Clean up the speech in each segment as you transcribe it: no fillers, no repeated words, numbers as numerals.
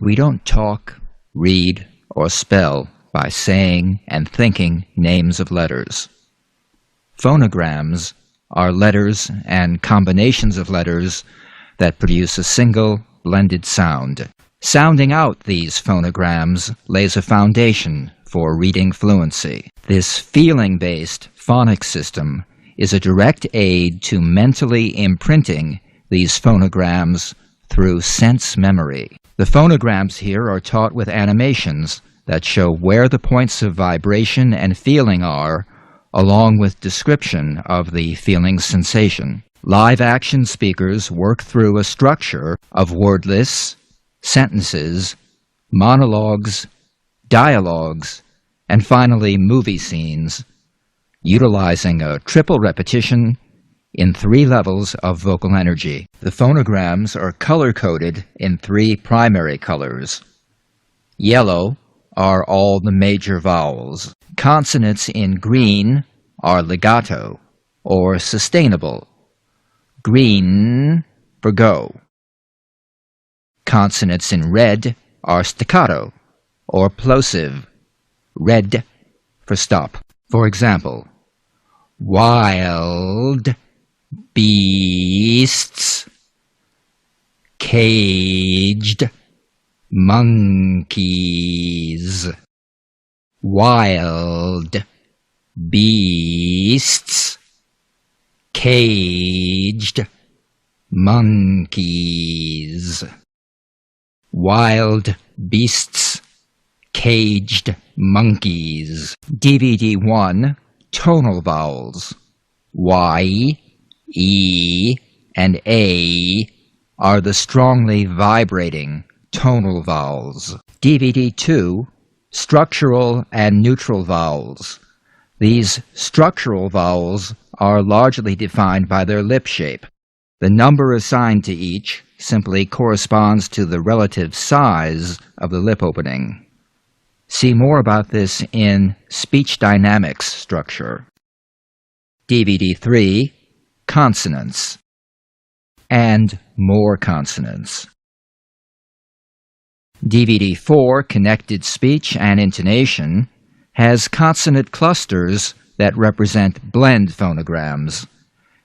We don't talk, read, or spell by saying and thinking names of letters. Phonograms are letters and combinations of letters that produce a single blended sound. Sounding out these phonograms lays a foundation for reading fluency. This feeling-based phonics system is a direct aid to mentally imprinting these phonograms through sense memory. The phonograms here are taught with animations that show where the points of vibration and feeling are, along with description of the feeling sensation. Live action speakers work through a structure of word lists, sentences, monologues, dialogues, and finally movie scenes, utilizing a triple repetition in 3 levels of vocal energy. The phonograms are color-coded in 3 primary colors. Yellow are all the major vowels. Consonants in green are legato, or sustainable. Green for go. Consonants in red are staccato, or plosive. Red for stop. For example, wild beasts, caged monkeys. Wild beasts, caged monkeys. Wild beasts, caged monkeys. DVD 1, tonal vowels. Y, E, and A are the strongly vibrating tonal vowels. DVD 2, structural and neutral vowels. These structural vowels are largely defined by their lip shape. The number assigned to each simply corresponds to the relative size of the lip opening. See more about this in speech dynamics structure. DVD 3, consonants, and more consonants. DVD 4, connected speech and intonation, has consonant clusters that represent blend phonograms.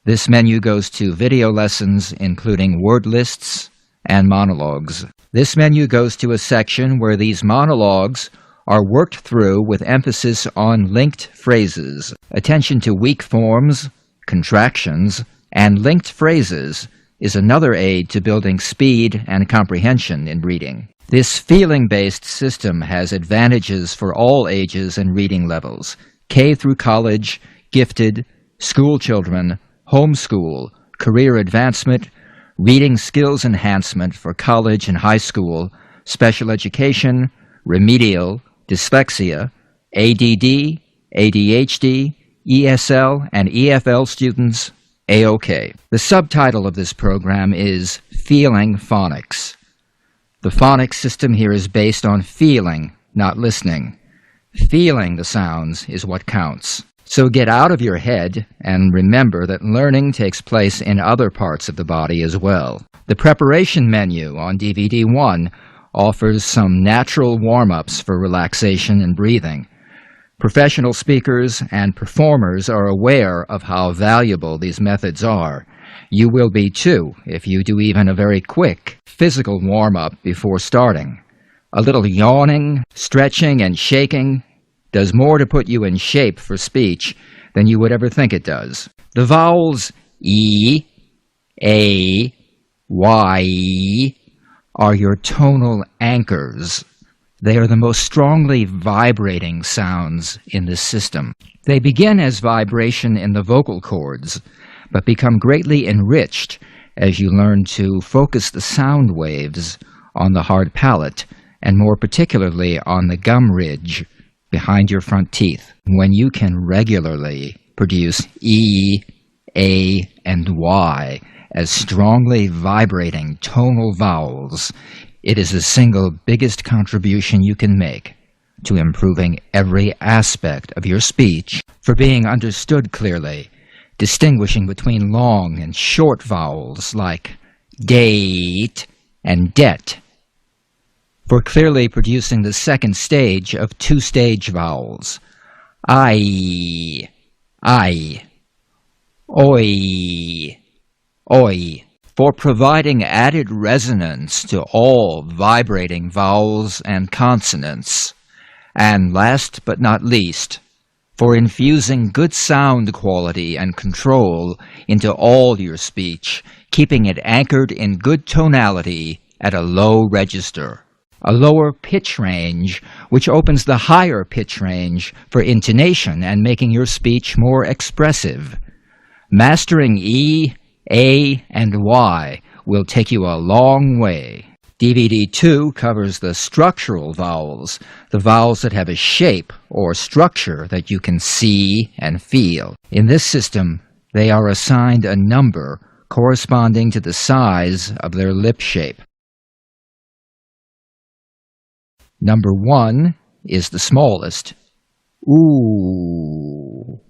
This menu goes to video lessons including word lists and monologues. This menu goes to a section where these monologues are worked through with emphasis on linked phrases. Attention to weak forms, contractions, and linked phrases is another aid to building speed and comprehension in reading. This feeling-based system has advantages for all ages and reading levels: K through college, gifted, school children, homeschool, career advancement, reading skills enhancement for college and high school, special education, remedial, dyslexia, ADD, ADHD, ESL, and EFL students, A-OK. The subtitle of this program is Feeling Phonics. The phonics system here is based on feeling, not listening. Feeling the sounds is what counts. So get out of your head and remember that learning takes place in other parts of the body as well. The preparation menu on DVD 1 offers some natural warm-ups for relaxation and breathing. Professional speakers and performers are aware of how valuable these methods are. You will be too if you do even a very quick physical warm-up before starting. A little yawning, stretching, and shaking does more to put you in shape for speech than you would ever think it does. The vowels E, A, Y are your tonal anchors. They are the most strongly vibrating sounds in this system. They begin as vibration in the vocal cords, but become greatly enriched as you learn to focus the sound waves on the hard palate, and more particularly on the gum ridge behind your front teeth. When you can regularly produce E, A, and Y as strongly vibrating tonal vowels, it is the single biggest contribution you can make to improving every aspect of your speech, for being understood clearly, distinguishing between long and short vowels like date and det, for clearly producing the second stage of two-stage vowels. I, oi, oi, for providing added resonance to all vibrating vowels and consonants. And last but not least, for infusing good sound quality and control into all your speech, keeping it anchored in good tonality at a low register. A lower pitch range, which opens the higher pitch range for intonation and making your speech more expressive. Mastering E, A, and Y will take you a long way. DVD 2 covers the structural vowels, the vowels that have a shape or structure that you can see and feel. In this system, they are assigned a number corresponding to the size of their lip shape. Number 1 is the smallest. Ooh.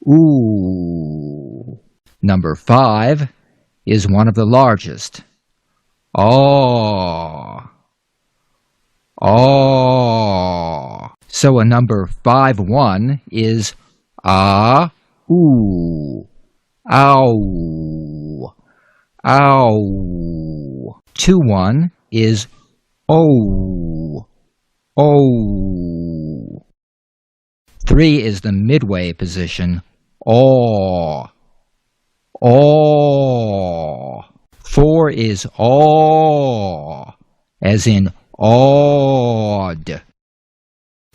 Ooh. Number 5 is one of the largest. Oh. Oh. So a number 5-1 is ah, ooh, ow, ow. 2-1 is oh, oh. 3 is the midway position, aw, aw. 4 is aw, as in awed.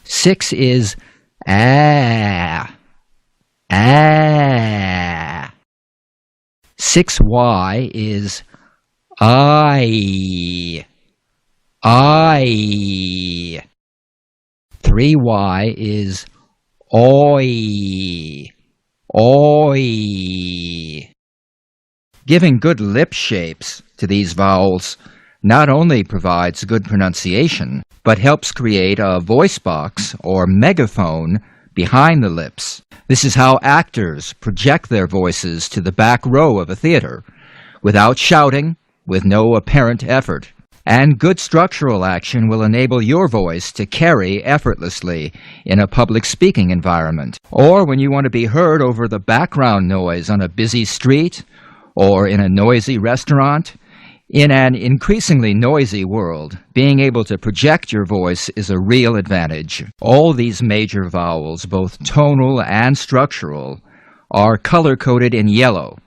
6 is ah, ah. 6Y is I. 3Y is oi, oi. Giving good lip shapes to these vowels not only provides good pronunciation, but helps create a voice box or megaphone behind the lips. This is how actors project their voices to the back row of a theater, without shouting, with no apparent effort. And good structural action will enable your voice to carry effortlessly in a public speaking environment, or when you want to be heard over the background noise on a busy street, or in a noisy restaurant. In an increasingly noisy world, being able to project your voice is a real advantage. All these major vowels, both tonal and structural, are color-coded in yellow.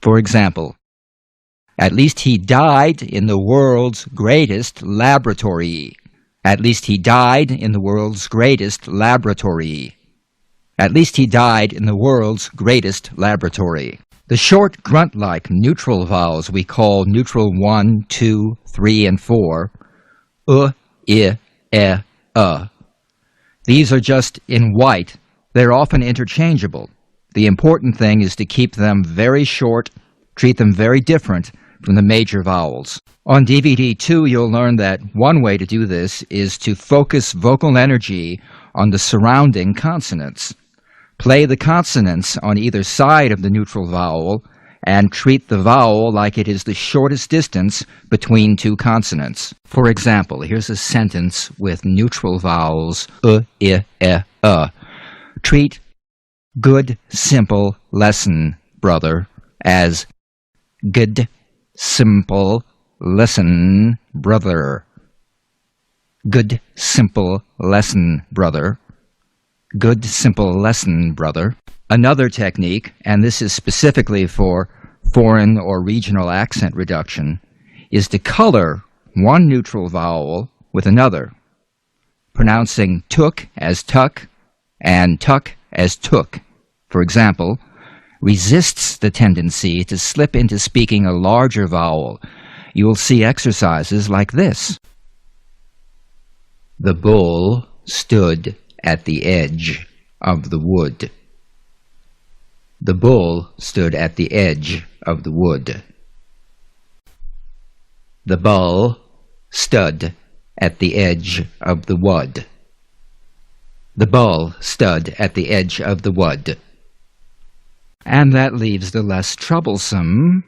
For example, at least he died in the world's greatest laboratory. At least he died in the world's greatest laboratory. At least he died in the world's greatest laboratory. The short grunt-like neutral vowels we call neutral 1, 2, 3, and 4, I, E, These are just in white. They're often interchangeable. The important thing is to keep them very short, treat them very different from the major vowels. On DVD 2, you'll learn that one way to do this is to focus vocal energy on the surrounding consonants. Play the consonants on either side of the neutral vowel and treat the vowel like it is the shortest distance between two consonants. For example, here's a sentence with neutral vowels I, Treat good, simple lesson, brother, as good, simple lesson, brother. Good, simple lesson, brother. Good, simple lesson, brother. Another technique, and this is specifically for foreign or regional accent reduction, is to color one neutral vowel with another, pronouncing took as tuck and tuck as took. For example, resists the tendency to slip into speaking a larger vowel. You will see exercises like this. The bull stood at the edge of the wood. The bull stood at the edge of the wood. The bull stood at the edge of the wood. The bull stood at the edge of the wood. And that leaves the less troublesome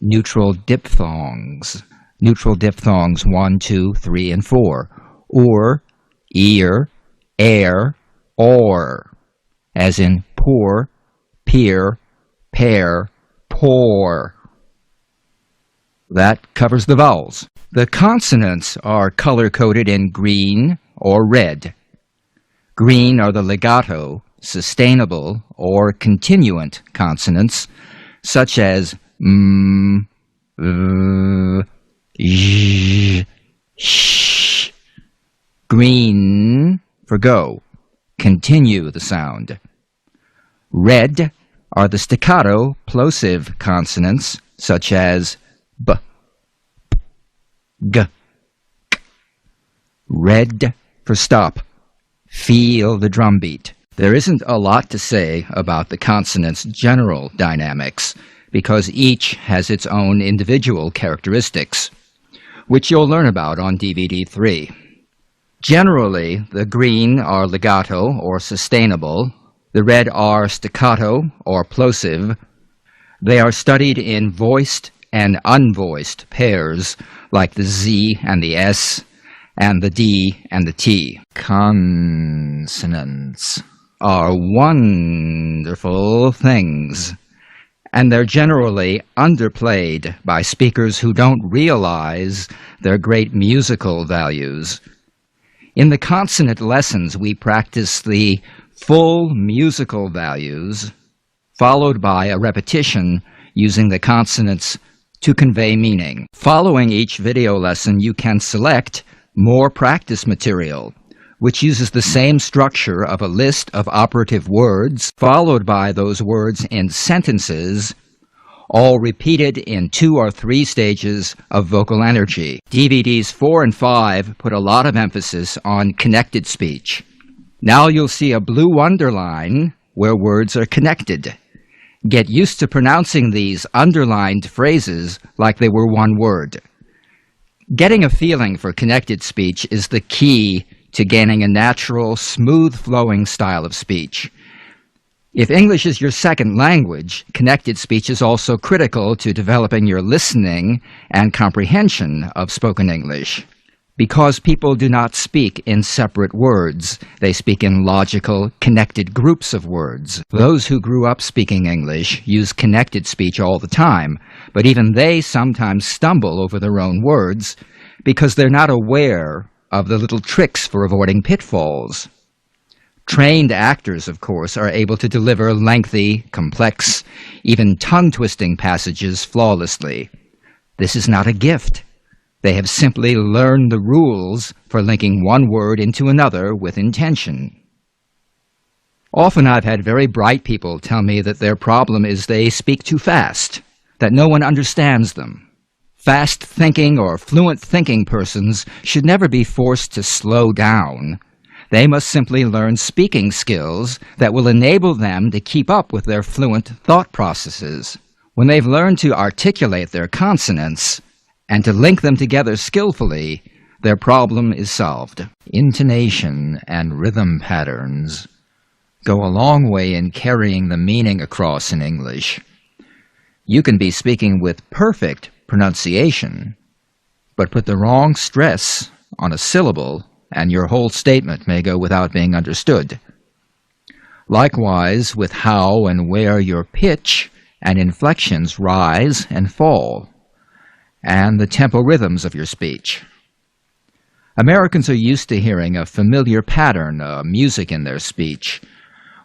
neutral diphthongs. neutral diphthongs 1, 2, 3, and 4, or, ear, air, or, as in poor, peer, pair, pour. That covers the vowels. The consonants are color-coded in green or red. Green are the legato, sustainable, or continuant consonants, such as m, j, sh. Green for go. Continue the sound. Red are the staccato, plosive consonants, such as b, g, k. Red for stop. Feel the drum beat. There isn't a lot to say about the consonants' general dynamics, because each has its own individual characteristics, which you'll learn about on DVD 3. Generally, the green are legato or sustainable, the red are staccato or plosive. They are studied in voiced and unvoiced pairs, like the Z and the S, and the D and the T. Consonants are wonderful things, and they're generally underplayed by speakers who don't realize their great musical values. In the consonant lessons, we practice the full musical values, followed by a repetition using the consonants to convey meaning. Following each video lesson, you can select more practice material, which uses the same structure of a list of operative words, followed by those words in sentences, all repeated in 2 or 3 stages of vocal energy. DVDs 4 and 5 put a lot of emphasis on connected speech. Now you'll see a blue underline where words are connected. Get used to pronouncing these underlined phrases like they were one word. Getting a feeling for connected speech is the key to gaining a natural, smooth-flowing style of speech. If English is your second language, connected speech is also critical to developing your listening and comprehension of spoken English. Because people do not speak in separate words, they speak in logical, connected groups of words. Those who grew up speaking English use connected speech all the time, but even they sometimes stumble over their own words because they're not aware of the little tricks for avoiding pitfalls. Trained actors, of course, are able to deliver lengthy, complex, even tongue-twisting passages flawlessly. This is not a gift. They have simply learned the rules for linking one word into another with intention. Often I've had very bright people tell me that their problem is they speak too fast, that no one understands them. Fast-thinking or fluent-thinking persons should never be forced to slow down. They must simply learn speaking skills that will enable them to keep up with their fluent thought processes. When they've learned to articulate their consonants and to link them together skillfully, their problem is solved. Intonation and rhythm patterns go a long way in carrying the meaning across in English. You can be speaking with perfect pronunciation, but put the wrong stress on a syllable, and your whole statement may go without being understood. Likewise, with how and where your pitch and inflections rise and fall, and the tempo rhythms of your speech. Americans are used to hearing a familiar pattern of music in their speech.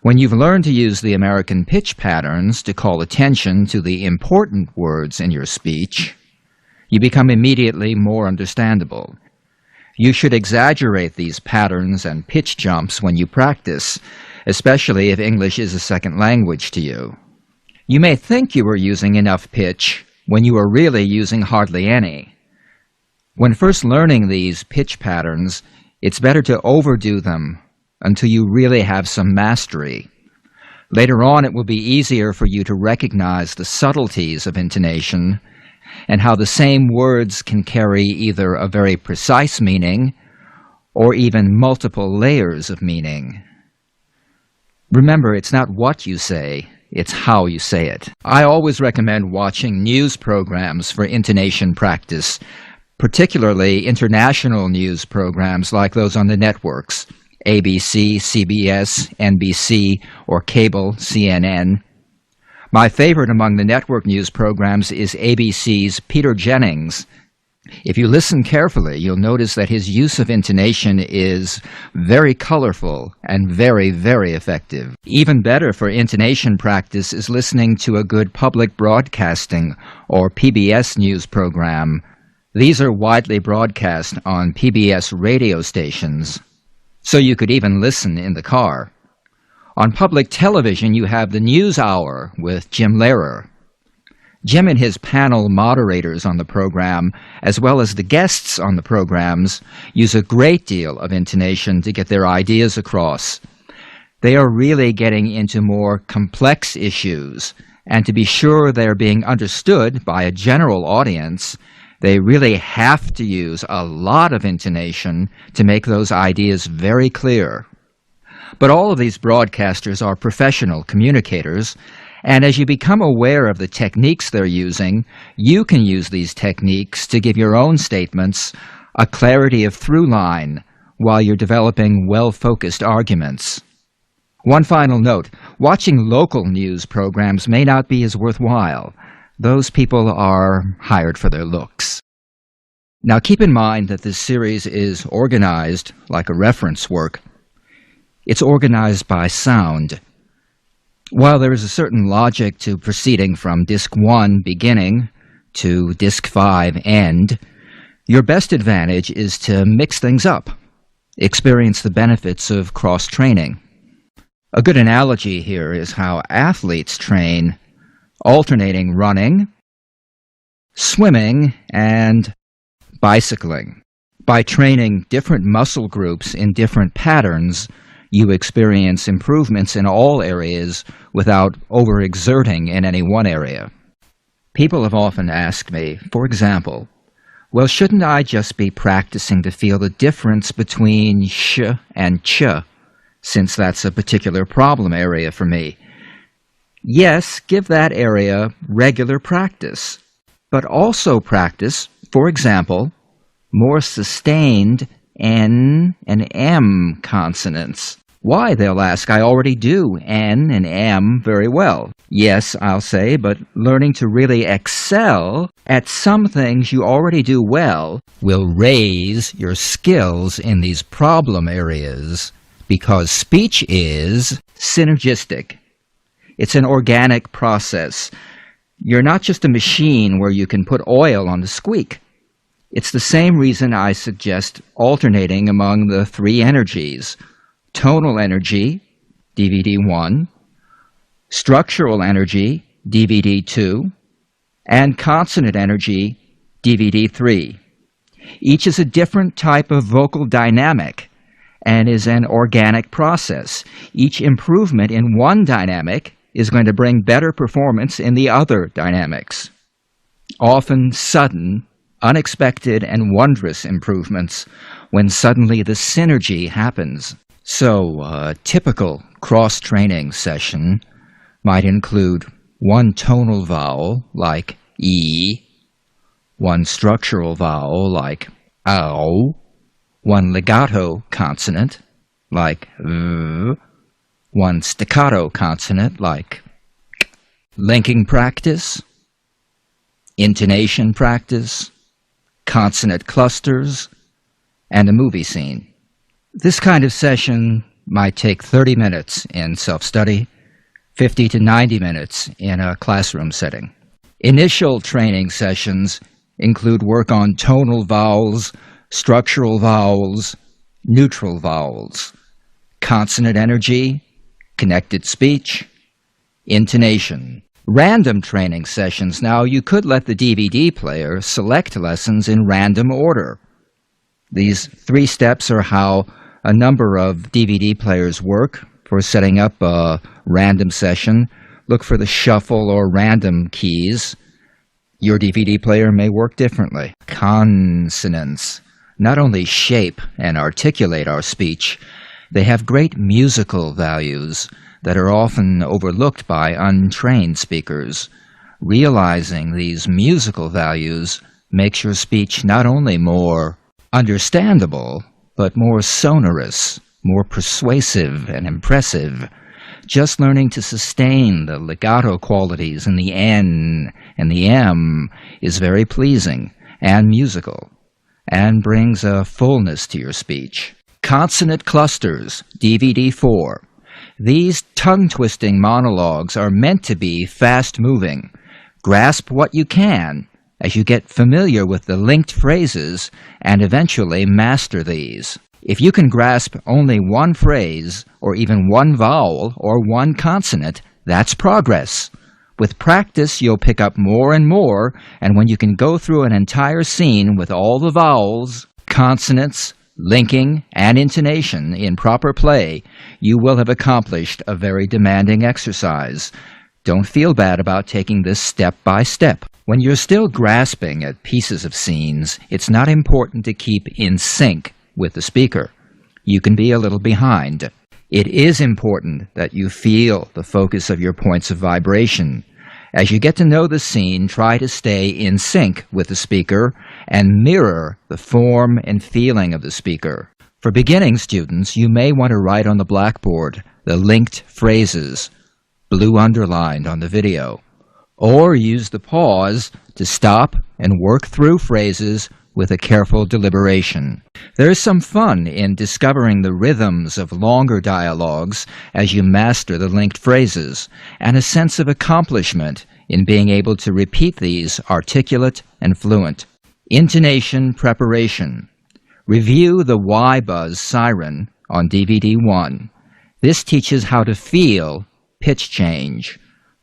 When you've learned to use the American pitch patterns to call attention to the important words in your speech, you become immediately more understandable. You should exaggerate these patterns and pitch jumps when you practice, especially if English is a second language to you. You may think you are using enough pitch when you are really using hardly any. When first learning these pitch patterns, it's better to overdo them until you really have some mastery. Later on, it will be easier for you to recognize the subtleties of intonation and how the same words can carry either a very precise meaning or even multiple layers of meaning. Remember, it's not what you say, it's how you say it. I always recommend watching news programs for intonation practice, particularly international news programs like those on the networks, ABC, CBS, NBC, or cable CNN. My favorite among the network news programs is ABC's Peter Jennings. If you listen carefully, you'll notice that his use of intonation is very colorful and very, very effective. Even better for intonation practice is listening to a good public broadcasting or PBS news program. These are widely broadcast on PBS radio stations, so you could even listen in the car. On public television, you have the News Hour with Jim Lehrer. Jim and his panel moderators on the program, as well as the guests on the programs, use a great deal of intonation to get their ideas across. They are really getting into more complex issues, and to be sure they're being understood by a general audience, they really have to use a lot of intonation to make those ideas very clear. But all of these broadcasters are professional communicators, and as you become aware of the techniques they're using, you can use these techniques to give your own statements a clarity of through line while you're developing well-focused arguments. One final note, watching local news programs may not be as worthwhile. Those people are hired for their looks. Now keep in mind that this series is organized like a reference work. It's organized by sound. While there is a certain logic to proceeding from Disc 1 beginning to Disc 5 end, your best advantage is to mix things up, experience the benefits of cross-training. A good analogy here is how athletes train, alternating running, swimming, and bicycling. By training different muscle groups in different patterns, you experience improvements in all areas without overexerting in any one area. People have often asked me, for example, well, shouldn't I just be practicing to feel the difference between sh and ch, since that's a particular problem area for me? Yes, give that area regular practice, but also practice, for example, more sustained N and M consonants. Why, they'll ask, I already do N and M very well. Yes, I'll say, but learning to really excel at some things you already do well will raise your skills in these problem areas, because speech is synergistic. It's an organic process. You're not just a machine where you can put oil on the squeak. It's the same reason I suggest alternating among the three energies: tonal energy, DVD 1, structural energy, DVD 2, and consonant energy, DVD 3. Each is a different type of vocal dynamic and is an organic process. Each improvement in one dynamic is going to bring better performance in the other dynamics. Often sudden, unexpected, and wondrous improvements when suddenly the synergy happens. So, a typical cross-training session might include one tonal vowel, like E, one structural vowel, like ow, one legato consonant, like V, one staccato consonant, like K. Linking practice, intonation practice, consonant clusters, and a movie scene. This kind of session might take 30 minutes in self-study, 50 to 90 minutes in a classroom setting. Initial training sessions include work on tonal vowels, structural vowels, neutral vowels, consonant energy, connected speech, intonation. Random training sessions. Now, you could let the DVD player select lessons in random order. These 3 steps are how a number of DVD players work for setting up a random session. Look for the shuffle or random keys. Your DVD player may work differently. Consonants not only shape and articulate our speech, they have great musical values that are often overlooked by untrained speakers. Realizing these musical values makes your speech not only more understandable, but more sonorous, more persuasive and impressive. Just learning to sustain the legato qualities in the N and the M is very pleasing and musical, and brings a fullness to your speech. Consonant clusters, DVD 4. These tongue-twisting monologues are meant to be fast-moving. Grasp what you can as you get familiar with the linked phrases and eventually master these. If you can grasp only one phrase, or even one vowel or one consonant, that's progress. With practice, you'll pick up more and more, and when you can go through an entire scene with all the vowels, consonants, linking, and intonation in proper play, you will have accomplished a very demanding exercise. Don't feel bad about taking this step by step. When you're still grasping at pieces of scenes, it's not important to keep in sync with the speaker. You can be a little behind. It is important that you feel the focus of your points of vibration. As you get to know the scene, try to stay in sync with the speaker and mirror the form and feeling of the speaker. For beginning students, you may want to write on the blackboard the linked phrases, blue underlined on the video, or use the pause to stop and work through phrases with a careful deliberation. There is some fun in discovering the rhythms of longer dialogues as you master the linked phrases, and a sense of accomplishment in being able to repeat these articulate and fluent. Intonation preparation. Review the Y-Buzz siren on DVD 1. This teaches how to feel pitch change.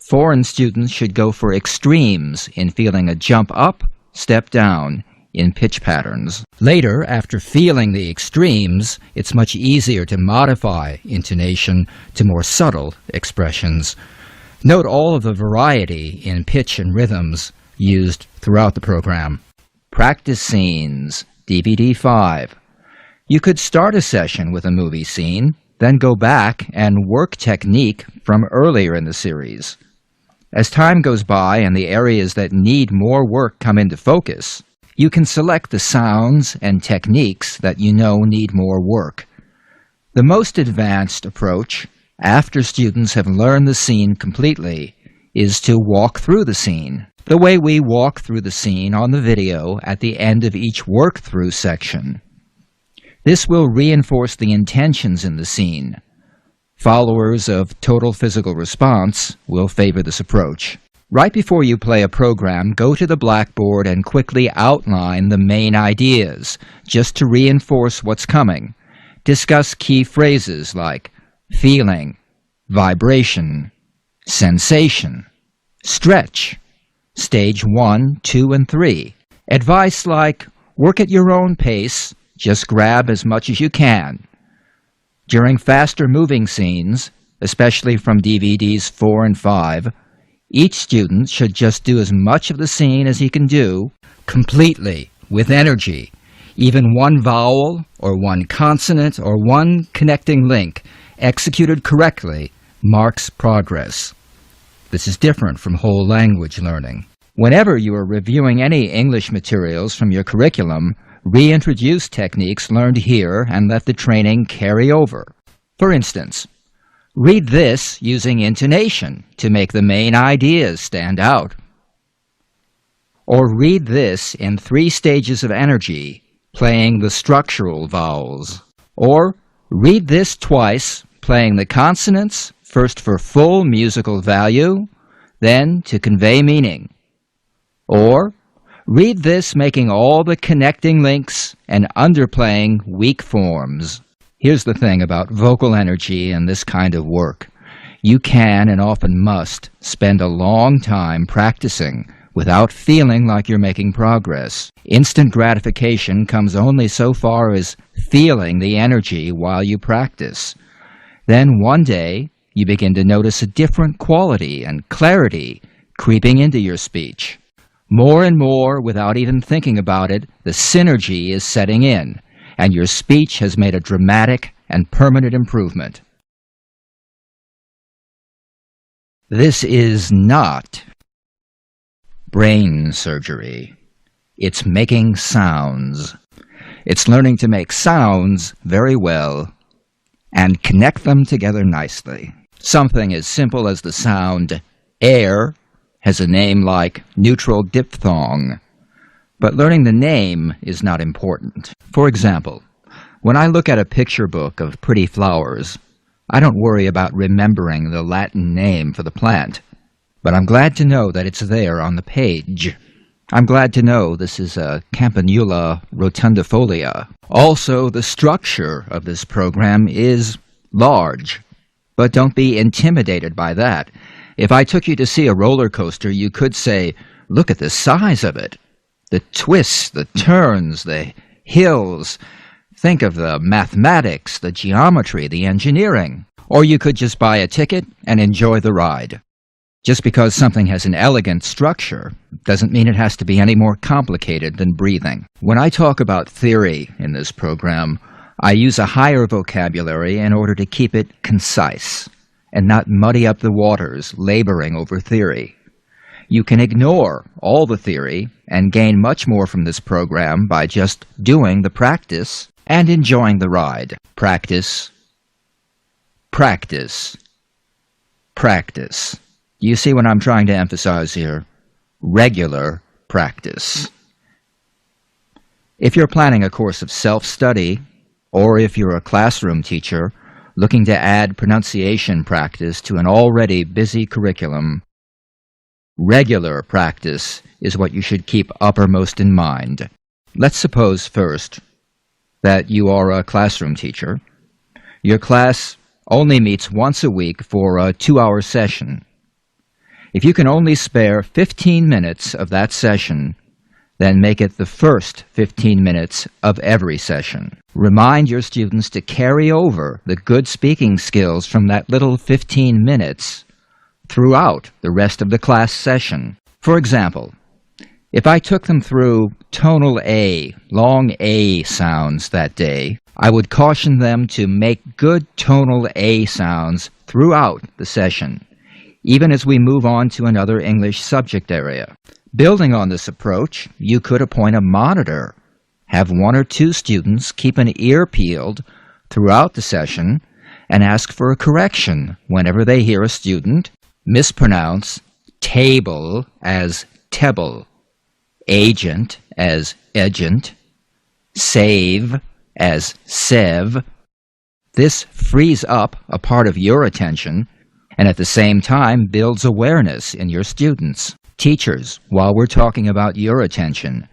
Foreign students should go for extremes in feeling a jump up, step down in pitch patterns. Later, after feeling the extremes, it's much easier to modify intonation to more subtle expressions. Note all of the variety in pitch and rhythms used throughout the program. Practice scenes, DVD 5. You could start a session with a movie scene, then go back and work technique from earlier in the series. As time goes by and the areas that need more work come into focus, you can select the sounds and techniques that you know need more work. The most advanced approach, after students have learned the scene completely, is to walk through the scene, the way we walk through the scene on the video at the end of each work-through section. This will reinforce the intentions in the scene. Followers of total physical response will favor this approach. Right before you play a program, go to the blackboard and quickly outline the main ideas, just to reinforce what's coming. Discuss key phrases like feeling, vibration, sensation, stretch, stage 1, 2, and 3. Advice like, work at your own pace, just grab as much as you can. During faster moving scenes, especially from DVDs 4 and 5, each student should just do as much of the scene as he can do, completely, with energy. Even one vowel, or one consonant, or one connecting link, executed correctly, marks progress. This is different from whole language learning. Whenever you are reviewing any English materials from your curriculum, reintroduce techniques learned here and let the training carry over. For instance, read this using intonation to make the main ideas stand out. Or read this in 3 stages of energy, playing the structural vowels. Or read this twice, playing the consonants, first for full musical value, then to convey meaning. Or read this making all the connecting links and underplaying weak forms. Here's the thing about vocal energy and this kind of work. You can and often must spend a long time practicing without feeling like you're making progress. Instant gratification comes only so far as feeling the energy while you practice. Then one day, you begin to notice a different quality and clarity creeping into your speech. More and more, without even thinking about it, the synergy is setting in, and your speech has made a dramatic and permanent improvement. This is not brain surgery. It's making sounds. It's learning to make sounds very well and connect them together nicely. Something as simple as the sound air has a name like neutral diphthong, but learning the name is not important. For example, when I look at a picture book of pretty flowers, I don't worry about remembering the Latin name for the plant, but I'm glad to know that it's there on the page. I'm glad to know this is a Campanula rotundifolia. Also, the structure of this program is large, but don't be intimidated by that. If I took you to see a roller coaster, you could say, look at the size of it. The twists, the turns, the hills. Think of the mathematics, the geometry, the engineering. Or you could just buy a ticket and enjoy the ride. Just because something has an elegant structure doesn't mean it has to be any more complicated than breathing. When I talk about theory in this program, I use a higher vocabulary in order to keep it concise and not muddy up the waters laboring over theory. You can ignore all the theory and gain much more from this program by just doing the practice and enjoying the ride. Practice, practice, practice. You see what I'm trying to emphasize here? Regular practice. If you're planning a course of self-study, or if you're a classroom teacher looking to add pronunciation practice to an already busy curriculum, regular practice is what you should keep uppermost in mind. Let's suppose first that you are a classroom teacher. Your class only meets once a week for a 2-hour session. If you can only spare 15 minutes of that session, then make it the first 15 minutes of every session. Remind your students to carry over the good speaking skills from that little 15 minutes throughout the rest of the class session. For example, if I took them through tonal A, long A sounds that day, I would caution them to make good tonal A sounds throughout the session, even as we move on to another English subject area. Building on this approach, you could appoint a monitor, have 1 or 2 students keep an ear peeled throughout the session, and ask for a correction whenever they hear a student mispronounce table as tebble, agent as agent, save as sev. This frees up a part of your attention and at the same time builds awareness in your students. Teachers, while we're talking about your attention,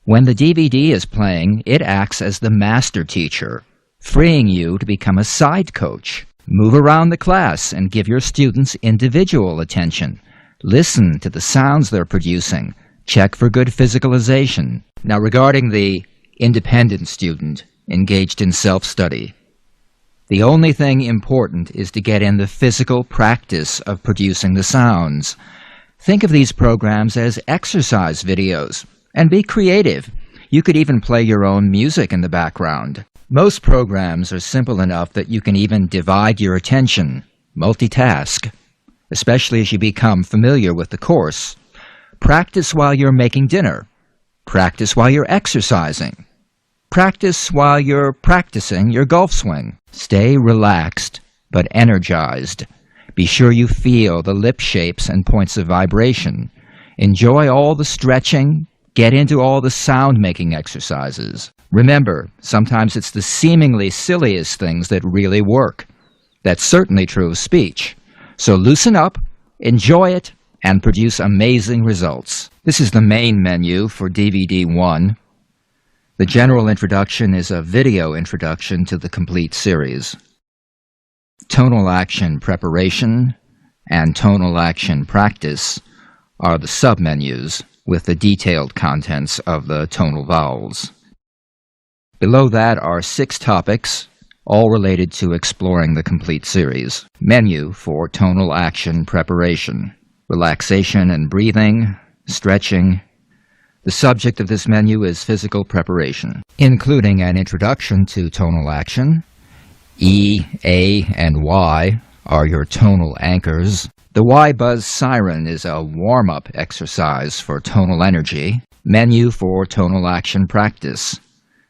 when the DVD is playing, it acts as the master teacher, freeing you to become a side coach. Move around the class and give your students individual attention. Listen to the sounds they're producing. Check for good physicalization. Now, regarding the independent student engaged in self-study, the only thing important is to get in the physical practice of producing the sounds. Think of these programs as exercise videos, and be creative. You could even play your own music in the background. Most programs are simple enough that you can even divide your attention, multitask, especially as you become familiar with the course. Practice while you're making dinner. Practice while you're exercising. Practice while you're practicing your golf swing. Stay relaxed, but energized. Be sure you feel the lip shapes and points of vibration. Enjoy all the stretching. Get into all the sound-making exercises. Remember, sometimes it's the seemingly silliest things that really work. That's certainly true of speech. So loosen up, enjoy it, and produce amazing results. This is the main menu for DVD 1. The general introduction is a video introduction to the complete series. Tonal action preparation and tonal action practice are the submenus with the detailed contents of the tonal vowels. Below that are 6 topics, all related to exploring the complete series. Menu for tonal action preparation: relaxation and breathing, stretching. The subject of this menu is physical preparation, including an introduction to tonal action. E, A, and Y are your tonal anchors. The Y buzz siren is a warm-up exercise for tonal energy. Menu for tonal action practice.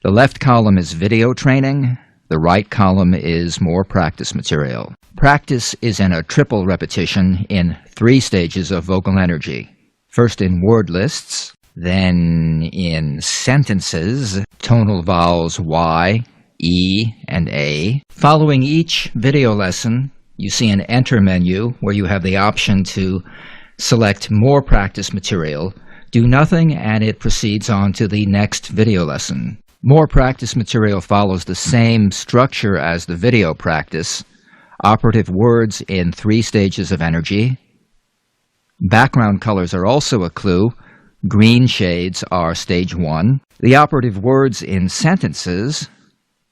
The left column is video training. The right column is more practice material. Practice is in a triple repetition in 3 stages of vocal energy. First in word lists, then in sentences, tonal vowels Y, E, and A. Following each video lesson, you see an Enter menu where you have the option to select more practice material, do nothing, and it proceeds on to the next video lesson. More practice material follows the same structure as the video practice. Operative words in 3 stages of energy. Background colors are also a clue. Green shades are stage 1. The operative words in sentences.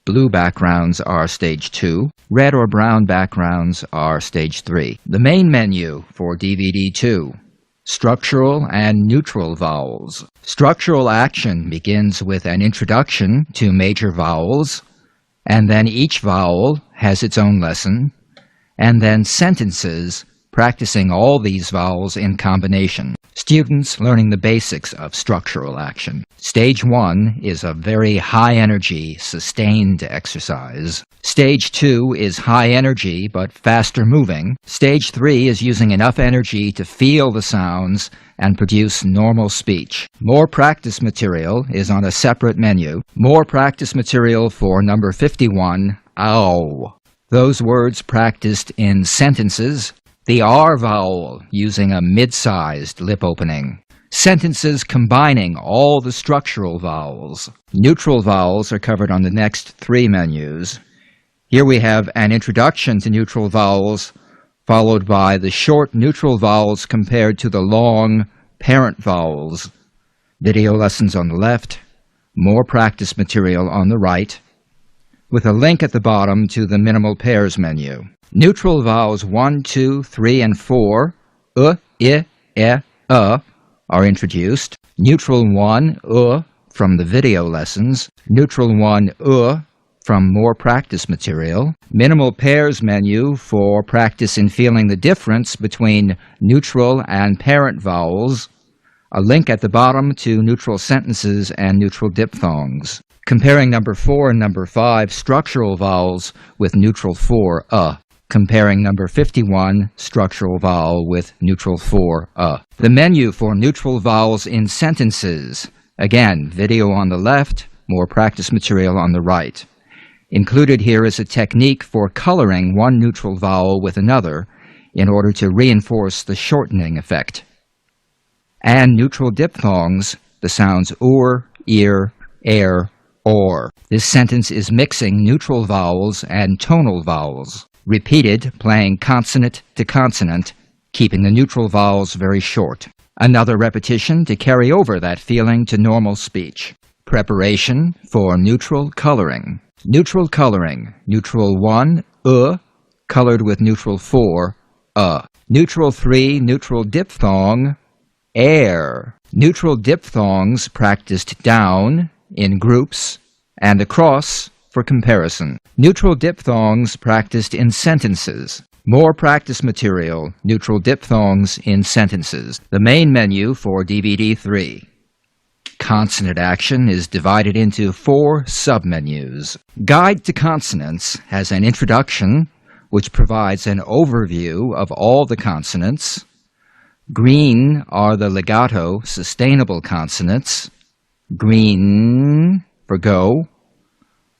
Blue backgrounds are stage 2. Red or brown backgrounds are stage 3. The main menu for DVD 2. Structural and neutral vowels. Structural action begins with an introduction to major vowels, and then each vowel has its own lesson, and then sentences practicing all these vowels in combination. Students learning the basics of structural action. Stage 1 is a very high-energy, sustained exercise. Stage 2 is high energy but faster moving. Stage 3 is using enough energy to feel the sounds and produce normal speech. More practice material is on a separate menu. More practice material for number 51, ow. Those words practiced in sentences. The R vowel using a mid-sized lip opening. Sentences combining all the structural vowels. Neutral vowels are covered on the next 3 menus. Here we have an introduction to neutral vowels, followed by the short neutral vowels compared to the long parent vowels. Video lessons on the left, more practice material on the right, with a link at the bottom to the minimal pairs menu. Neutral vowels 1, 2, 3, and 4, I, are introduced. Neutral 1, from the video lessons. Neutral 1, from more practice material. Minimal pairs menu for practice in feeling the difference between neutral and parent vowels. A link at the bottom to neutral sentences and neutral diphthongs. Comparing number 4 and number 5 structural vowels with neutral 4, Comparing number 51, structural vowel with neutral 4, The menu for neutral vowels in sentences. Again, video on the left, more practice material on the right. Included here is a technique for coloring one neutral vowel with another in order to reinforce the shortening effect. And neutral diphthongs, the sounds or, ear, air, or. This sentence is mixing neutral vowels and tonal vowels. Repeated, playing consonant to consonant, keeping the neutral vowels very short. Another repetition to carry over that feeling to normal speech. Preparation for neutral coloring. Neutral coloring. Neutral 1, colored with neutral 4, Neutral 3, neutral diphthong, air. Neutral diphthongs practiced down, in groups, and across for comparison. Neutral diphthongs practiced in sentences. More practice material, neutral diphthongs in sentences. The main menu for DVD 3. Consonant action is divided into 4 submenus. Guide to Consonants has an introduction, which provides an overview of all the consonants. Green are the legato, sustainable consonants. Green for go.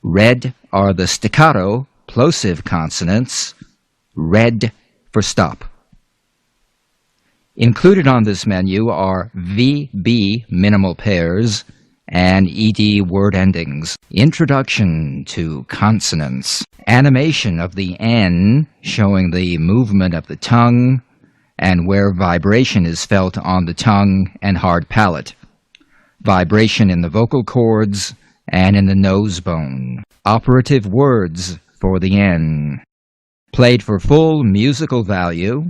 Red are the staccato, plosive consonants. Red for stop. Included on this menu are VB minimal pairs and ED word endings. Introduction to consonants. Animation of the N showing the movement of the tongue and where vibration is felt on the tongue and hard palate. Vibration in the vocal cords and in the nose bone. Operative words for the N. Played for full musical value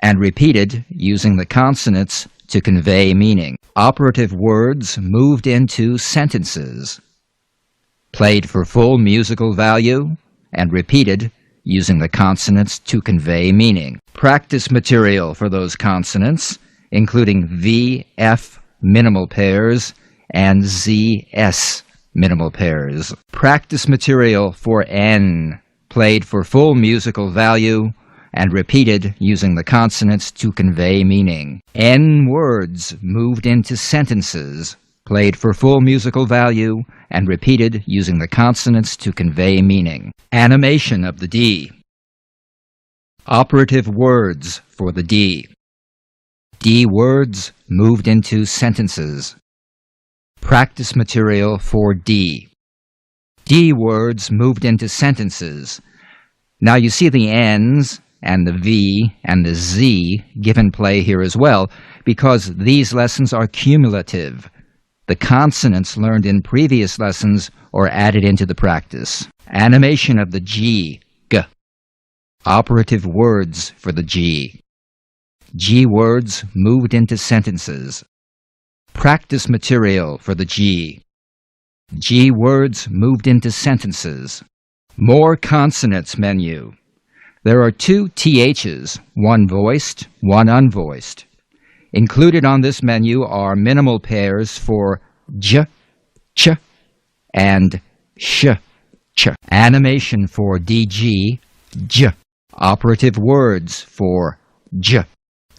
and repeated using the consonants to convey meaning. Operative words moved into sentences. Played for full musical value and repeated using the consonants to convey meaning. Practice material for those consonants, including V, F, minimal pairs, and ZS minimal pairs. Practice material for N, played for full musical value and repeated using the consonants to convey meaning. N words moved into sentences, played for full musical value and repeated using the consonants to convey meaning. Animation of the D. Operative words for the D. D words moved into sentences. Practice material for D. D words moved into sentences. Now you see the N's and the V and the Z given play here as well, because these lessons are cumulative. The consonants learned in previous lessons are added into the practice. Animation of the G. G. Operative words for the G. G words moved into sentences. Practice material for the G. G words moved into sentences. More consonants menu. There are 2 THs, one voiced, one unvoiced. Included on this menu are minimal pairs for J, Ch, and Sh, Ch. Animation for DG, J. Operative words for J.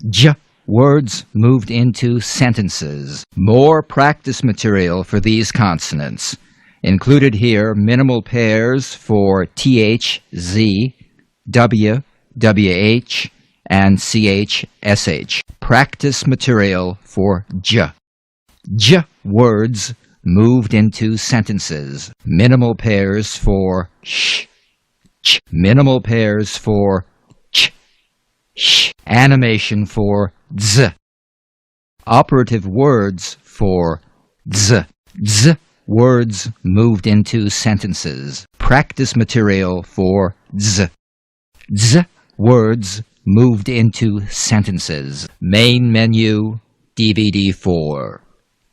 J words moved into sentences. More practice material for these consonants. Included here minimal pairs for TH, Z, W, WH, and CH, SH. Practice material for J. J words moved into sentences. Minimal pairs for sh, ch. Minimal pairs for ch, sh. Animation for z. Operative words for z. Z words moved into sentences. Practice material for z. Z words moved into sentences. Main menu, DVD 4.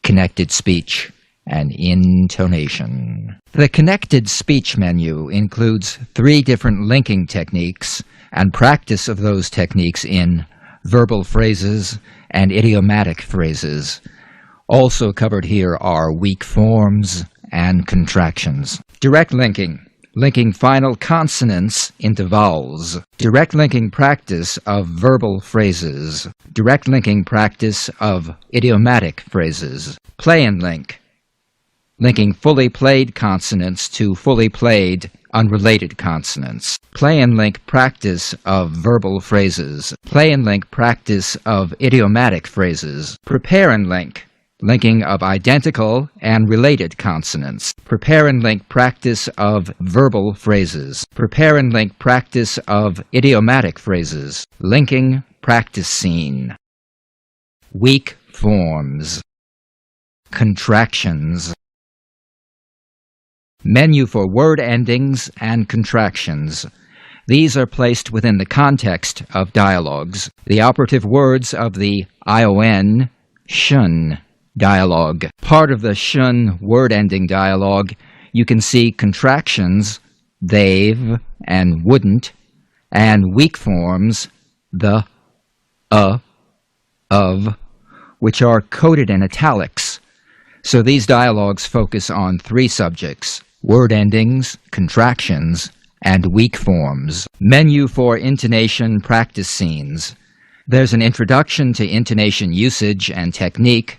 Connected speech and intonation. The connected speech menu includes 3 different linking techniques and practice of those techniques in verbal phrases and idiomatic phrases. Also covered here are weak forms and contractions. Direct linking. Linking final consonants into vowels. Direct linking practice of verbal phrases. Direct linking practice of idiomatic phrases. Play and link. Linking fully played consonants to fully played unrelated consonants. Play and link practice of verbal phrases. Play and link practice of idiomatic phrases. Prepare and link. Linking of identical and related consonants. Prepare and link practice of verbal phrases. Prepare and link practice of idiomatic phrases. Linking practice scene. Weak forms. Contractions. Menu for word endings and contractions. These are placed within the context of dialogues. The operative words of the ION, shun, dialogue. Part of the shun word-ending dialogue, you can see contractions, they've and wouldn't, and weak forms, the, of, which are coded in italics. So these dialogues focus on 3 subjects: word endings, contractions, and weak forms. Menu for intonation practice scenes. There's an introduction to intonation usage and technique,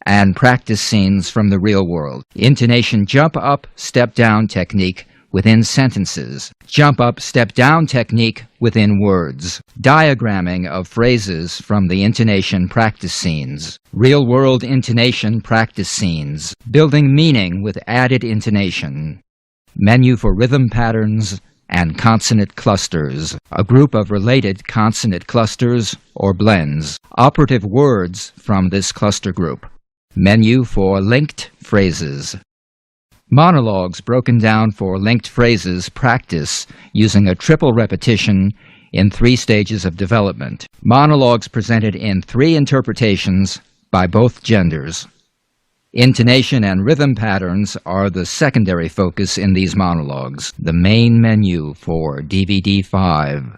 and practice scenes from the real world. Intonation jump up, step down technique within sentences. Jump up, step down technique within words. Diagramming of phrases from the intonation practice scenes. Real world intonation practice scenes. Building meaning with added intonation. Menu for rhythm patterns and consonant clusters, a group of related consonant clusters or blends. Operative words from this cluster group. Menu for linked phrases. Monologues broken down for linked phrases practice using a triple repetition in 3 stages of development. Monologues presented in 3 interpretations by both genders. Intonation and rhythm patterns are the secondary focus in these monologues. The main menu for DVD 5.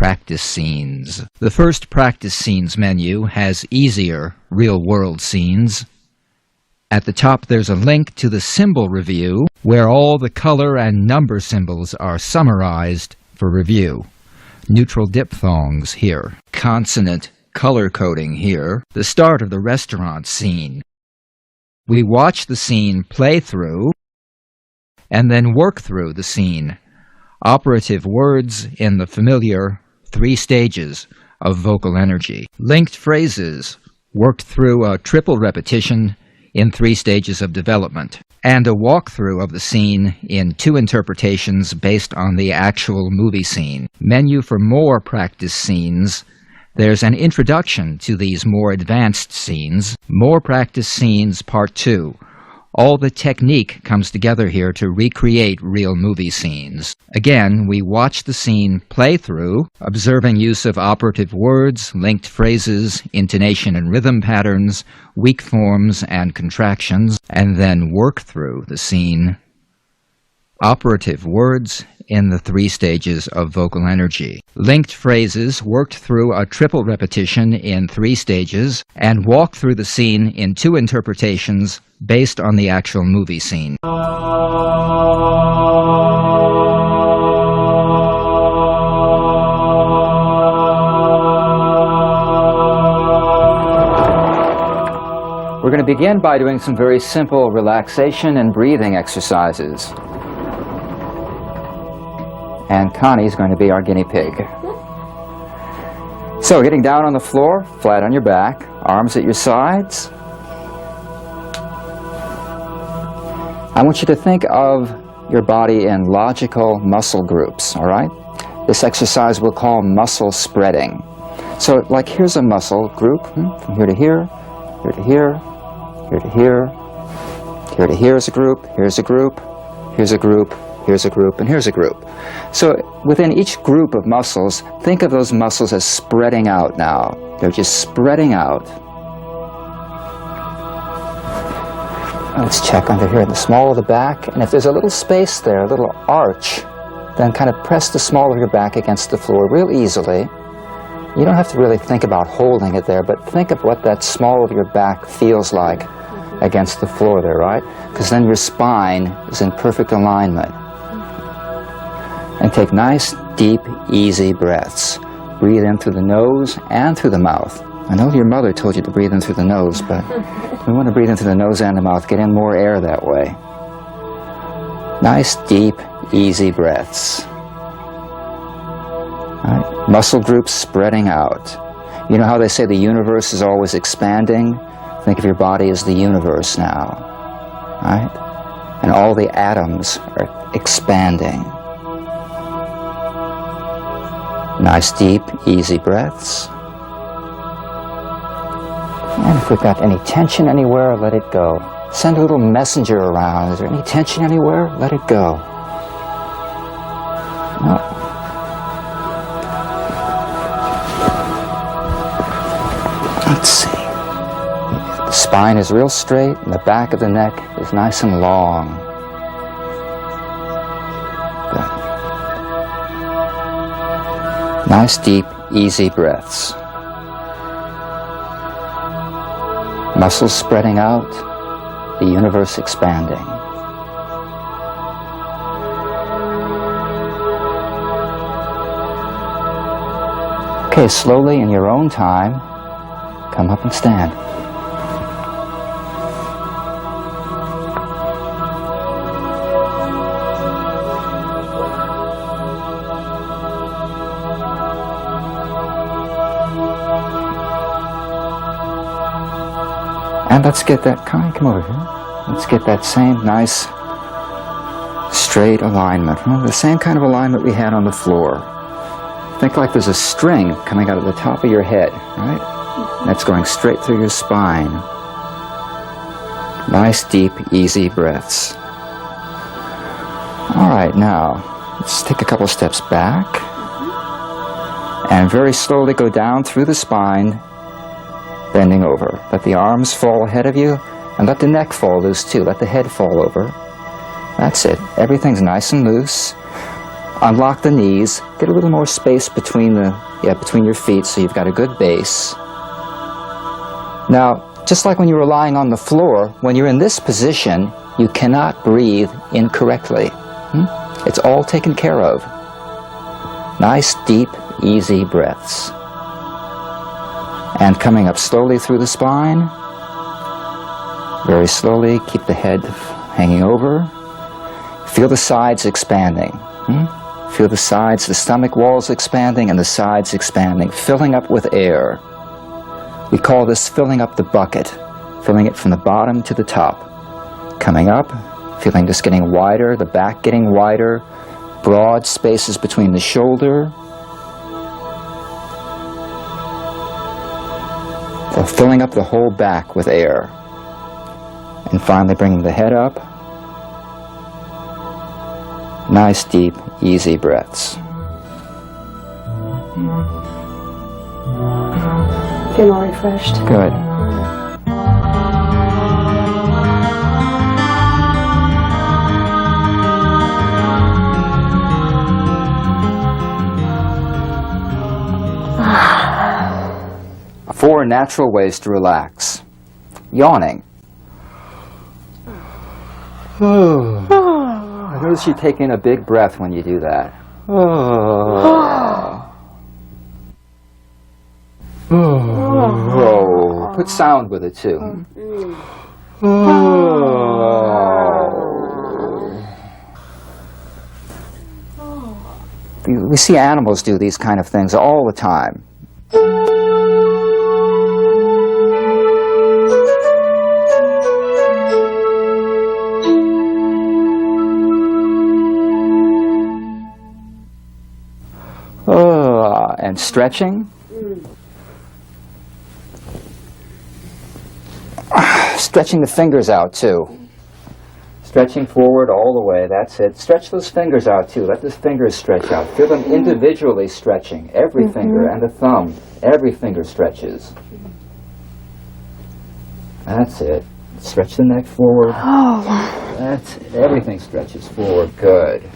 practice scenes. The first practice scenes menu has easier real-world scenes. At the top there's a link to the symbol review where all the color and number symbols are summarized for review. Neutral diphthongs here. Consonant color coding here. The start of the restaurant scene. We watch the scene play through and then work through the scene. Operative words in the familiar 3 stages of vocal energy. Linked phrases worked through a triple repetition in 3 stages of development, and a walkthrough of the scene in 2 interpretations based on the actual movie scene. Menu for more practice scenes. There's an introduction to these more advanced scenes. More practice scenes, part 2. All the technique comes together here to recreate real movie scenes. Again, we watch the scene play through, observing use of operative words, linked phrases, intonation and rhythm patterns, weak forms and contractions, and then work through the scene. Operative words in the 3 stages of vocal energy. Linked phrases worked through a triple repetition in 3 stages, and walk through the scene in 2 interpretations based on the actual movie scene. We're going to begin by doing some very simple relaxation and breathing exercises. And Connie's going to be our guinea pig. So, getting down on the floor, flat on your back, arms at your sides. I want you to think of your body in logical muscle groups, all right? This exercise we'll call muscle spreading. So, like, here's a muscle group, from here to here, here to here, here to here, here to here is a group, here's a group, here's a group, here's a group, and here's a group. So within each group of muscles, think of those muscles as spreading out now. They're just spreading out. Let's check under here in the small of the back. And if there's a little space there, a little arch, then kind of press the small of your back against the floor real easily. You don't have to really think about holding it there, but think of what that small of your back feels like against the floor there, right? Because then your spine is in perfect alignment. And take nice, deep, easy breaths. Breathe in through the nose and through the mouth. I know your mother told you to breathe in through the nose, but we want to breathe in through the nose and the mouth. Get in more air that way. Nice, deep, easy breaths. All right. Muscle groups spreading out. You know how they say the universe is always expanding? Think of your body as the universe now. Right? And all the atoms are expanding. Nice, deep, easy breaths. And if we've got any tension anywhere, let it go. Send a little messenger around. Is there any tension anywhere? Let it go. No. Let's see. The spine is real straight, and the back of the neck is nice and long. Nice, deep, easy breaths. Muscles spreading out, the universe expanding. Okay, slowly in your own time, come up and stand. And let's get that, Connie, come over here. Let's get that same nice, straight alignment. The same kind of alignment we had on the floor. Think like there's a string coming out of the top of your head, right? That's going straight through your spine. Nice, deep, easy breaths. All right, now, let's take a couple steps back. And very slowly go down through the spine, bending over. Let the arms fall ahead of you, and let the neck fall loose too. Let the head fall over. That's it. Everything's nice and loose. Unlock the knees. Get a little more space between your feet so you've got a good base. Now, just like when you were lying on the floor, when you're in this position, you cannot breathe incorrectly. It's all taken care of. Nice, deep, easy breaths. And coming up slowly through the spine. Very slowly, keep the head hanging over. Feel the sides expanding. Feel the sides, the stomach walls expanding and the sides expanding, filling up with air. We call this filling up the bucket, filling it from the bottom to the top. Coming up, feeling this getting wider, the back getting wider, broad spaces between the shoulder. Or filling up the whole back with air. And finally bringing the head up. Nice, deep, easy breaths. Feel more refreshed. Good. Four natural ways to relax. Yawning. I notice you take in a big breath when you do that. Put sound with it too. We see animals do these kind of things all the time. And stretching. Stretching the fingers out too. Stretching forward all the way, that's it. Stretch those fingers out too. Let the fingers stretch out. Feel them individually stretching. Every finger and the thumb. Every finger stretches. That's it. Stretch the neck forward. That's it. Everything stretches forward. Good.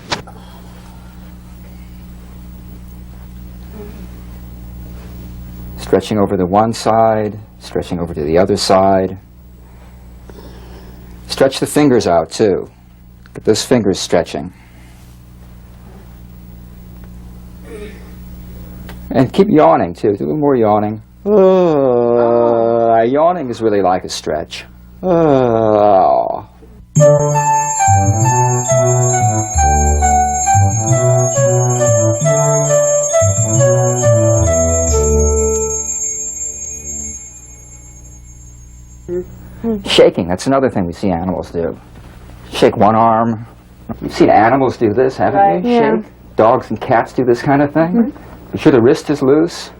Stretching over to one side, stretching over to the other side. Stretch the fingers out too. Get those fingers stretching. And keep yawning too. Do a little more yawning. Yawning is really like a stretch. Shaking, that's another thing we see animals do. Shake one arm. You've seen animals do this, haven't you? Yeah. Shake. Dogs and cats do this kind of thing. Be sure the wrist is loose.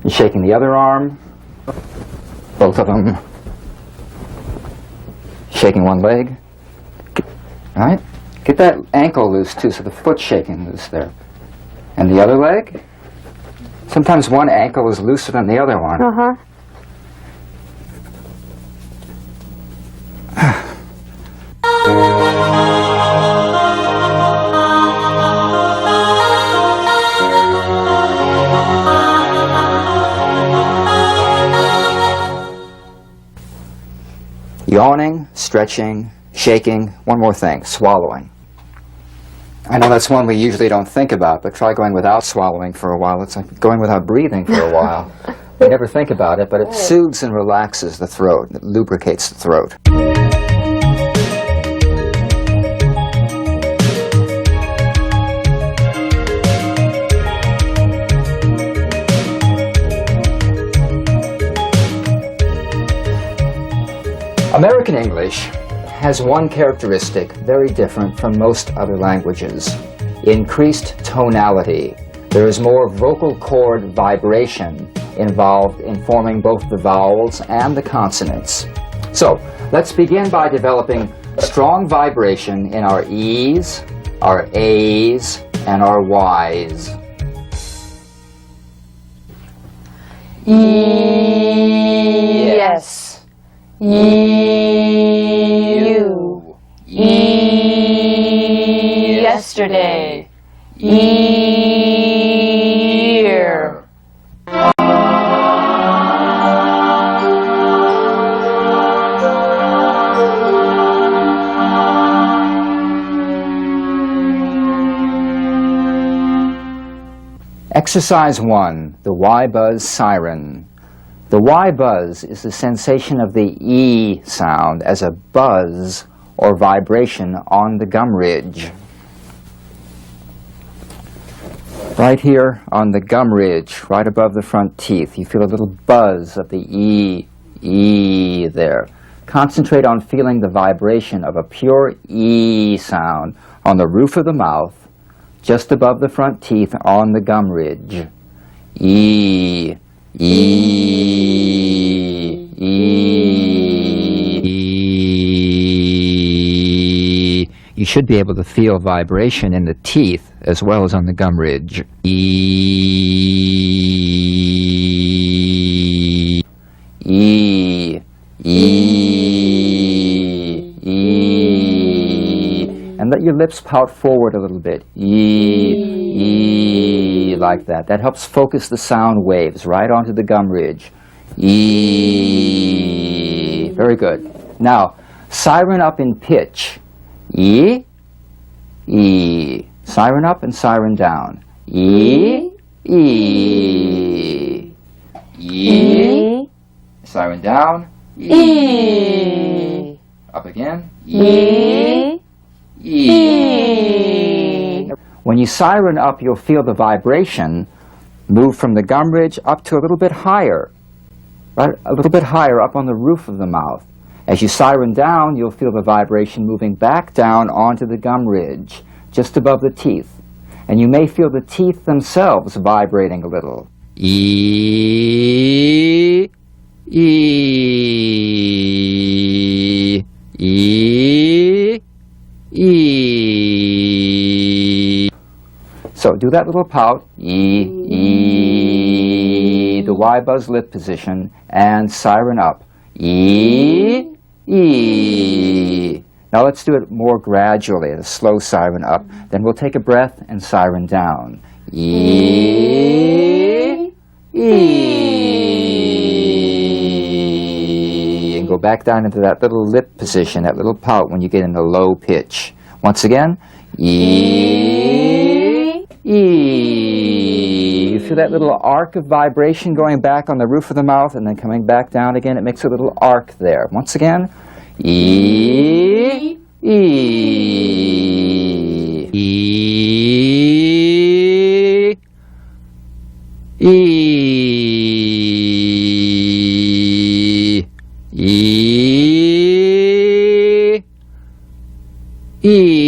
You're shaking the other arm. Both of them. Shaking one leg. All right? Get that ankle loose too, so the foot's shaking loose there. And the other leg. Sometimes one ankle is looser than the other one. Yawning, stretching, shaking. One more thing, swallowing. I know that's one we usually don't think about, but try going without swallowing for a while. It's like going without breathing for a while. You never think about it, but it soothes and relaxes the throat. It lubricates the throat. American English has one characteristic very different from most other languages: increased tonality. There is more vocal cord vibration involved in forming both the vowels and the consonants. So, let's begin by developing strong vibration in our E's, our A's, and our Y's. Yes. You. Yesterday. Ear. Exercise 1, the Y buzz siren. The Y buzz is the sensation of the E sound as a buzz or vibration on the gum ridge. Right here on the gum ridge, right above the front teeth, you feel a little buzz of the E there. Concentrate on feeling the vibration of a pure E sound on the roof of the mouth, just above the front teeth on the gum ridge. E, E, E. You should be able to feel vibration in the teeth as well as on the gum ridge. E, E, E, E. And let your lips pout forward a little bit. E, like that. That helps focus the sound waves right onto the gum ridge. E. Very good. Now, siren up in pitch. E, E. Siren up and siren down. E, E. E. Siren down. E. Up again. E. E. When you siren up, you'll feel the vibration move from the gum ridge up to a little bit higher, right? A little bit higher up on the roof of the mouth. As you siren down, you'll feel the vibration moving back down onto the gum ridge, just above the teeth. And you may feel the teeth themselves vibrating a little. E, E, E, E. So do that little pout, E, E, the Y buzz lip position, and siren up, E, E. Now let's do it more gradually, a slow siren up. Then we'll take a breath and siren down. E, E. And go back down into that little lip position, that little pout when you get in a low pitch. Once again, E, E. You feel that little arc of vibration going back on the roof of the mouth and then coming back down again. It makes a little arc there. Once again, E, E, E, E, E, E.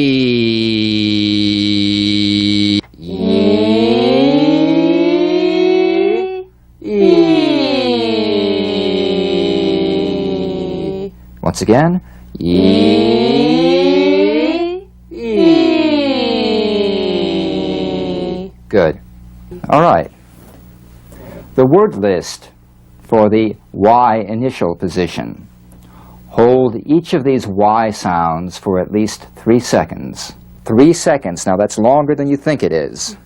Once again, E, E. Good. All right. The word list for the Y initial position. Hold each of these Y sounds for at least 3 seconds. 3 seconds. Now that's longer than you think it is.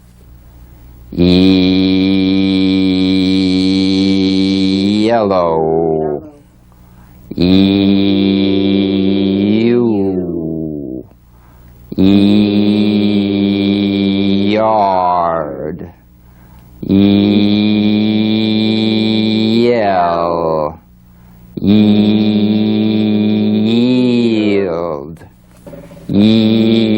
E, yellow. E-u, E-yard, E-yell, E-yield, E-yes,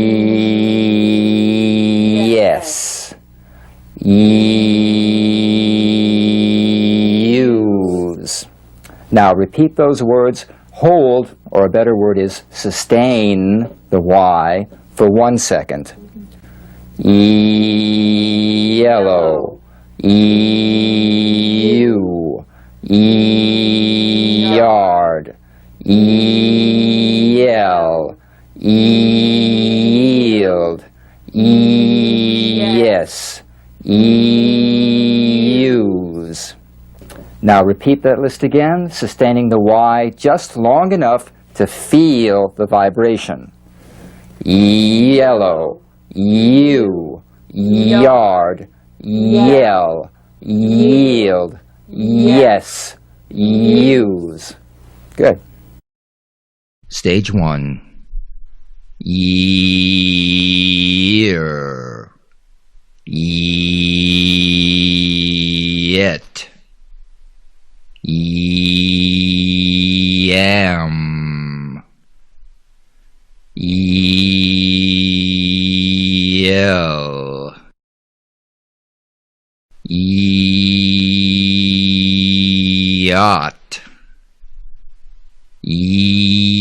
E-use. Now repeat those words, hold, or a better word is sustain the Y for 1 second. E-yellow, E-u, E-yard, E-yell, E-yield, E-yes, E-use. Now repeat that list again, sustaining the Y just long enough to feel the vibration. Yellow, you, yard, yell, yield, yes, use. Good. Stage 1. Year, yet, yam, yell, yacht, yank,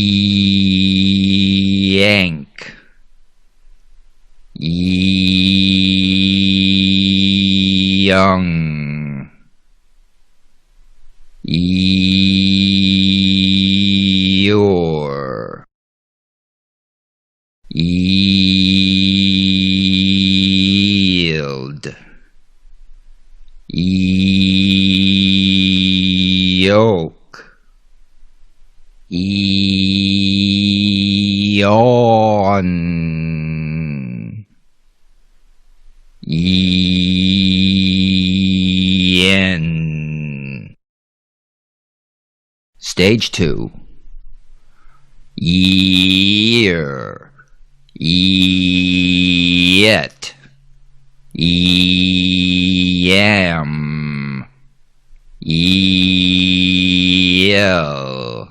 young, your, yield, yoke, yawn, yen. Stage 2. Year, yet, yam, yell,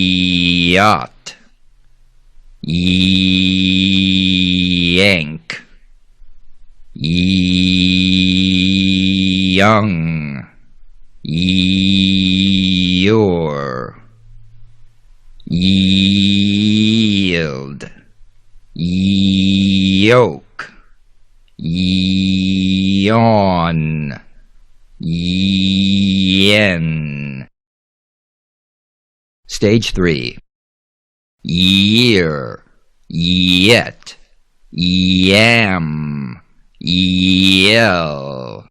yacht, yank, young, your, yield, yoke, yawn, yen. Stage 3. Year, yet, yam, yell,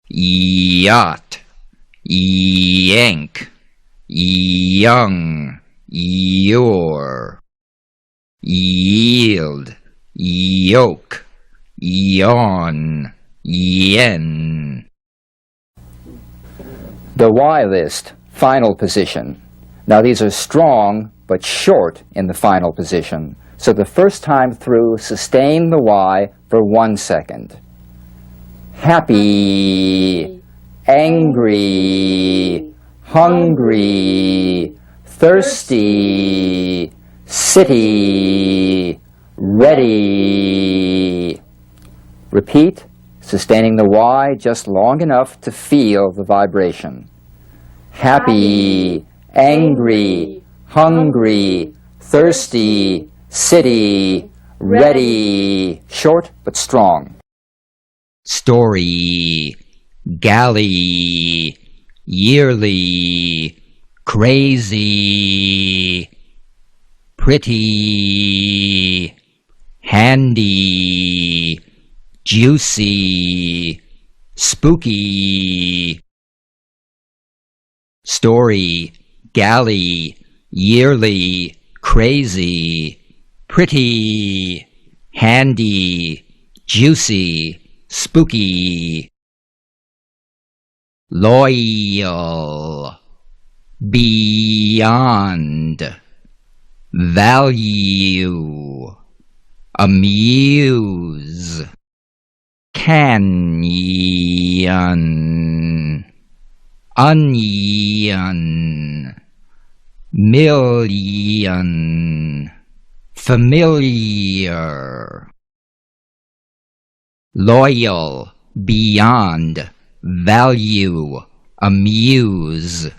yacht, yank, young, your, yield, yoke, yawn, yen. The Y list, final position. Now these are strong but short in the final position. So the first time through, sustain the Y for 1 second. Happy, angry, hungry, thirsty, city, ready. Repeat, sustaining the Y just long enough to feel the vibration. Happy, angry, hungry, thirsty, city, ready. Short but strong. Story, galley, yearly, crazy, pretty, handy, juicy, spooky. Story, galley, yearly, crazy, pretty, handy, juicy, spooky. Loyal, beyond, value, amuse, canyon, onion, million, familiar. Loyal, beyond, value, amuse,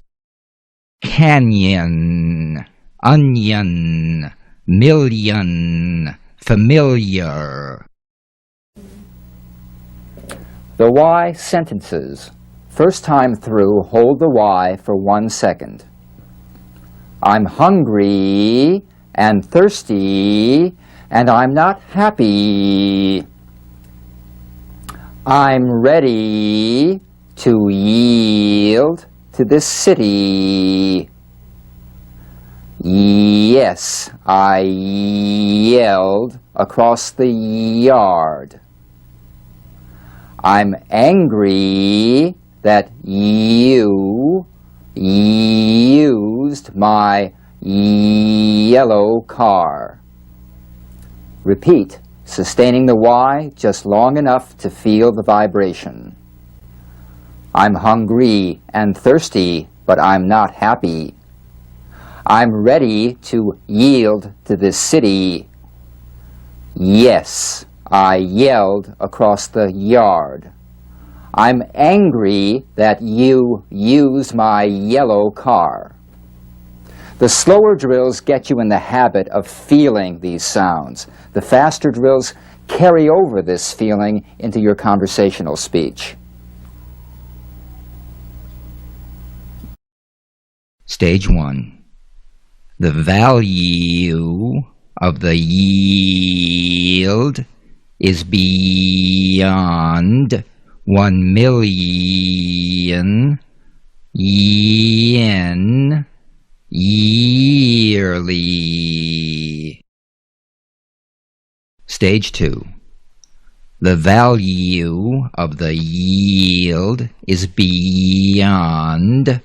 canyon, onion, million, familiar. The Y sentences. First time through, hold the Y for 1 second. I'm hungry and thirsty, and I'm not happy. I'm ready to yield to this city. Yes, I yelled across the yard. I'm angry that you used my yellow car. Repeat, sustaining the Y just long enough to feel the vibration. I'm hungry and thirsty, but I'm not happy. I'm ready to yield to this city. Yes, I yelled across the yard. I'm angry that you used my yellow car. The slower drills get you in the habit of feeling these sounds. The faster drills carry over this feeling into your conversational speech. Stage 1. The value of the yield is beyond 1,000,000 yen yearly. Stage 2. The value of the yield is beyond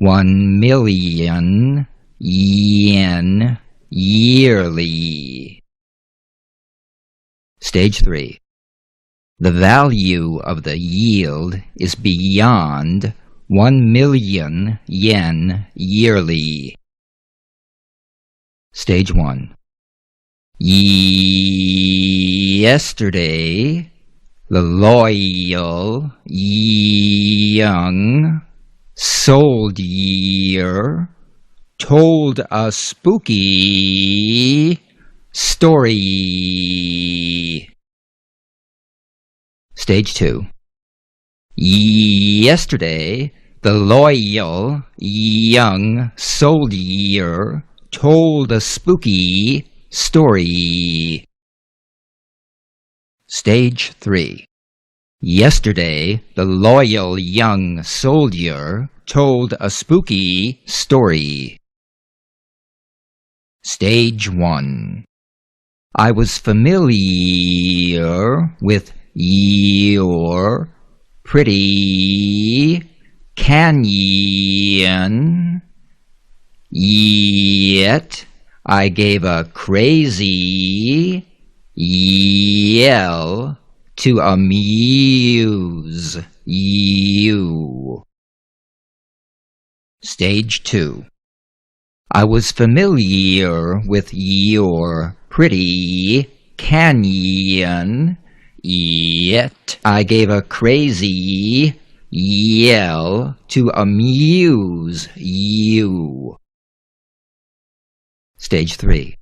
1,000,000 yen yearly. Stage 3. The value of the yield is beyond 1,000,000 yen yearly. Stage 1. Yesterday, the loyal young soldier told a spooky story. Stage 2. Yesterday, the loyal young soldier told a spooky story. Stage 3. Yesterday, the loyal young soldier told a spooky story. Stage 1. I was familiar with your pretty canyon, yet I gave a crazy yell to amuse you. Stage 2. I was familiar with your pretty canyon, yet I gave a crazy yell to amuse you. Stage 3.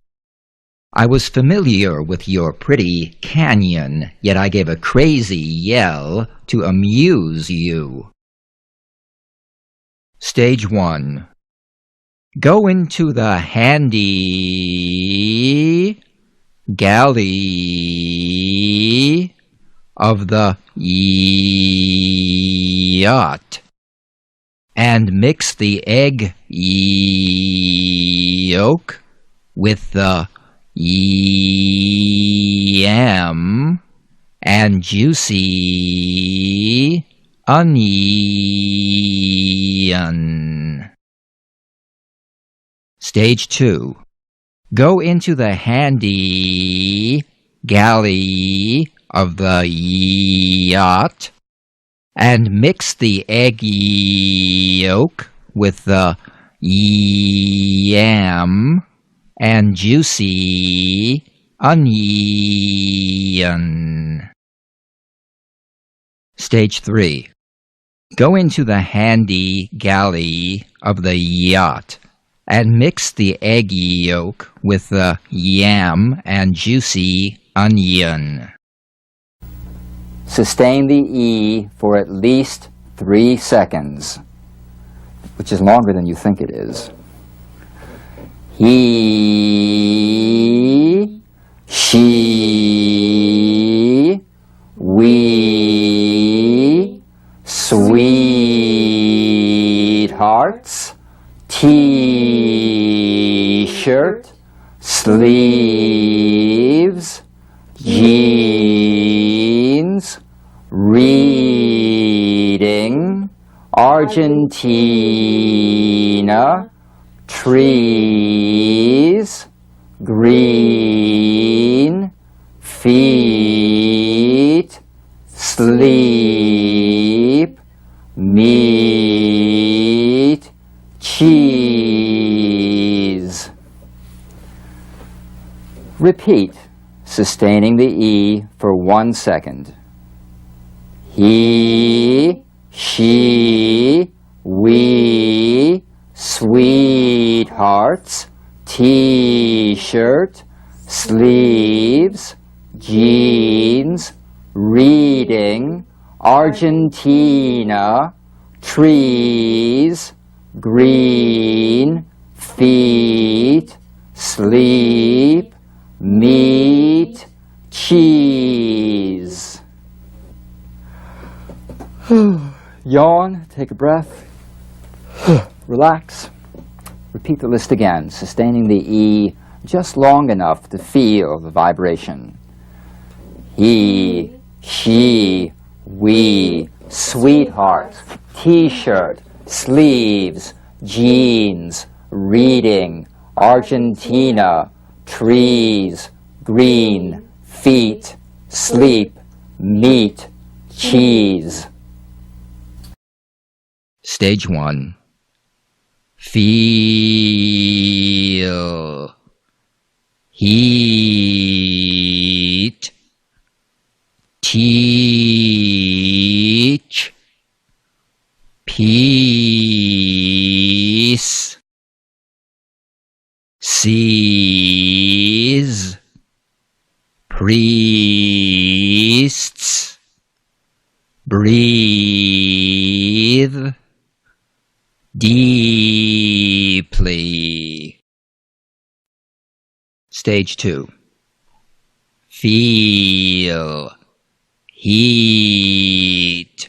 I was familiar with your pretty canyon, yet I gave a crazy yell to amuse you. Stage 1. Go into the handy galley of the yacht and mix the egg yolk with the yam and juicy onion. Stage 2. Go into the handy galley of the yacht and mix the egg yolk with the yam and juicy onion. Stage 3. Go into the handy galley of the yacht and mix the egg yolk with the yam and juicy onion. Sustain the E for at least 3 seconds, which is longer than you think it is. He, she, we, sweethearts, tea. T-shirt, sleeves, jeans, reading, Argentina, trees, green, feet, sleep, meat, cheese. Repeat, sustaining the E for 1 second. He, she, we, sweethearts, T-shirt, sleeves, jeans, reading, Argentina, trees, green, feet, sleep, meat, cheese. Yawn, take a breath, relax. Repeat the list again, sustaining the E just long enough to feel the vibration. He, she, we, sweetheart, T-shirt, sleeves, jeans, reading, Argentina, trees, green, feet, sleep, meat, cheese. Stage 1. Feel, heat, teach, peace, seize, priests, breathe, deeply. Stage 2. Feel, heat,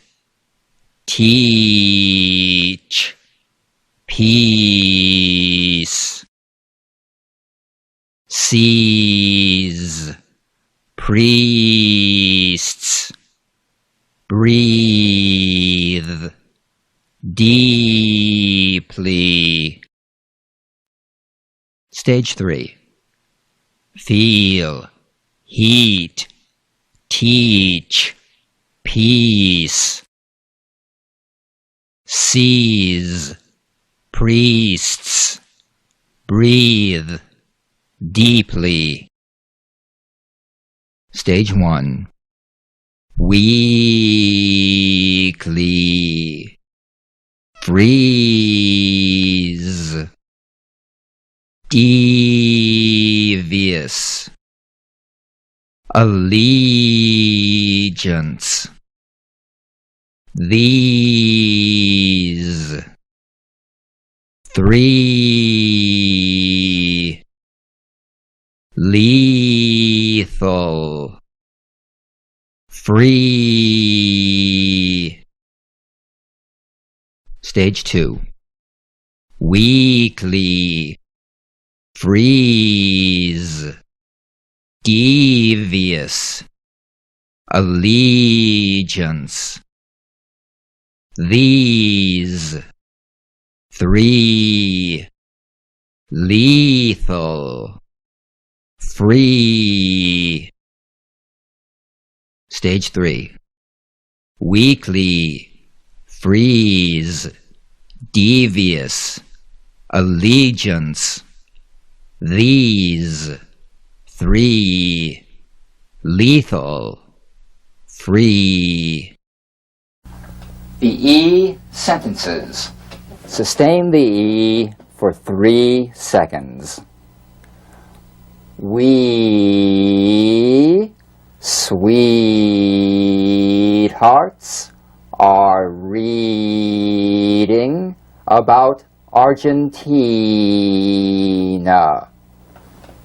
teach, peace, seize, priests, breathe, deeply. Stage 3. Feel, heat, teach, peace, seize, priests, breathe, deeply. Stage 1. Weakly, freeze, devious, allegiance, these, 3, lethal, free. Stage 2. Weakly, freeze, devious, allegiance, these, 3, lethal, free. Stage 3. Weakly, freeze, devious, allegiance, these, 3, lethal, free. The E sentences. Sustain the E for 3 seconds. We, sweethearts, are reading about Argentina.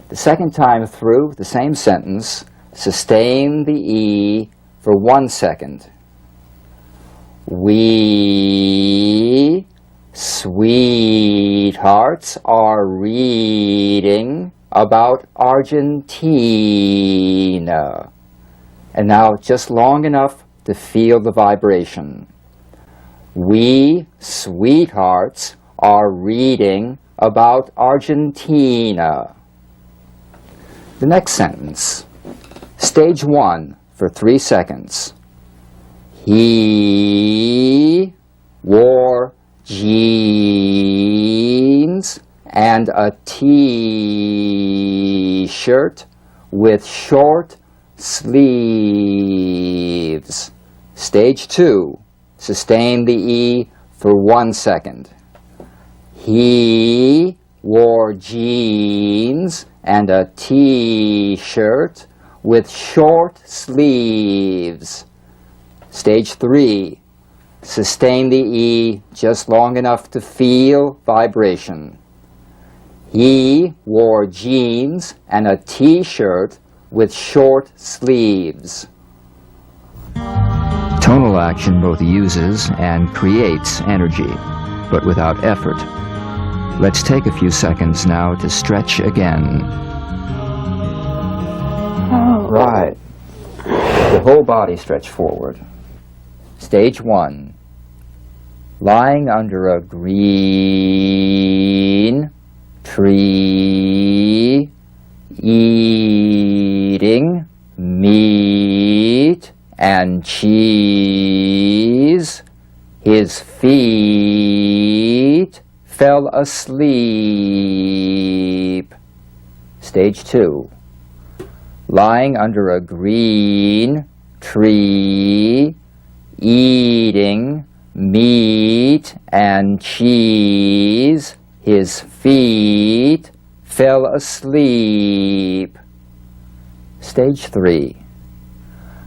The second time through the same sentence, sustain the E for 1 second. We, sweethearts are reading about Argentina. And now just long enough to feel the vibration. We sweethearts are reading about Argentina. The next sentence. Stage 1 for 3 seconds. He wore jeans and a t-shirt with short sleeves. Stage 2. Sustain the E for 1 second. He wore jeans and a t-shirt with short sleeves. Stage 3. Sustain the E just long enough to feel vibration. He wore jeans and a t-shirt with short sleeves. Tonal action both uses and creates energy, but without effort. Let's take a few seconds now to stretch again. Right. The whole body stretch forward. Stage 1. Lying under a green tree, eating meat and cheese, his feet fell asleep. Stage 2. Lying under a green tree, eating meat and cheese, his feet fell asleep. Stage 3.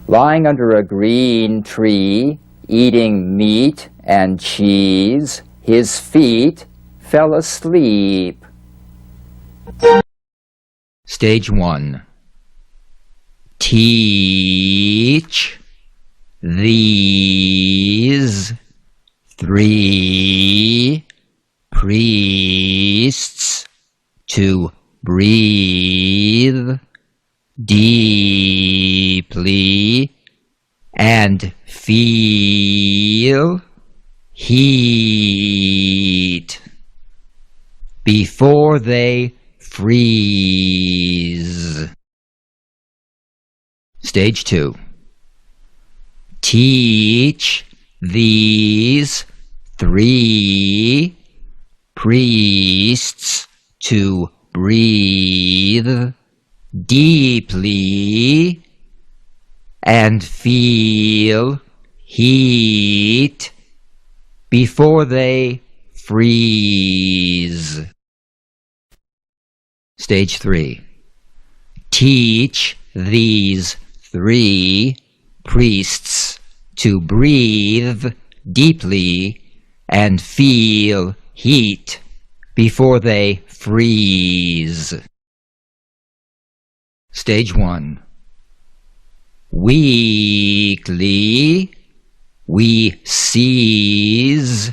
Lying under a green tree, eating meat and cheese, his feet fell asleep. Stage 1. Teach these 3 priests to breathe deeply and feel heat before they freeze. Stage 2. Teach these 3 priests to breathe deeply and feel heat before they freeze. Stage 3. Teach these 3 priests to breathe deeply and feel heat before they freeze. Stage 1. Weekly, we seize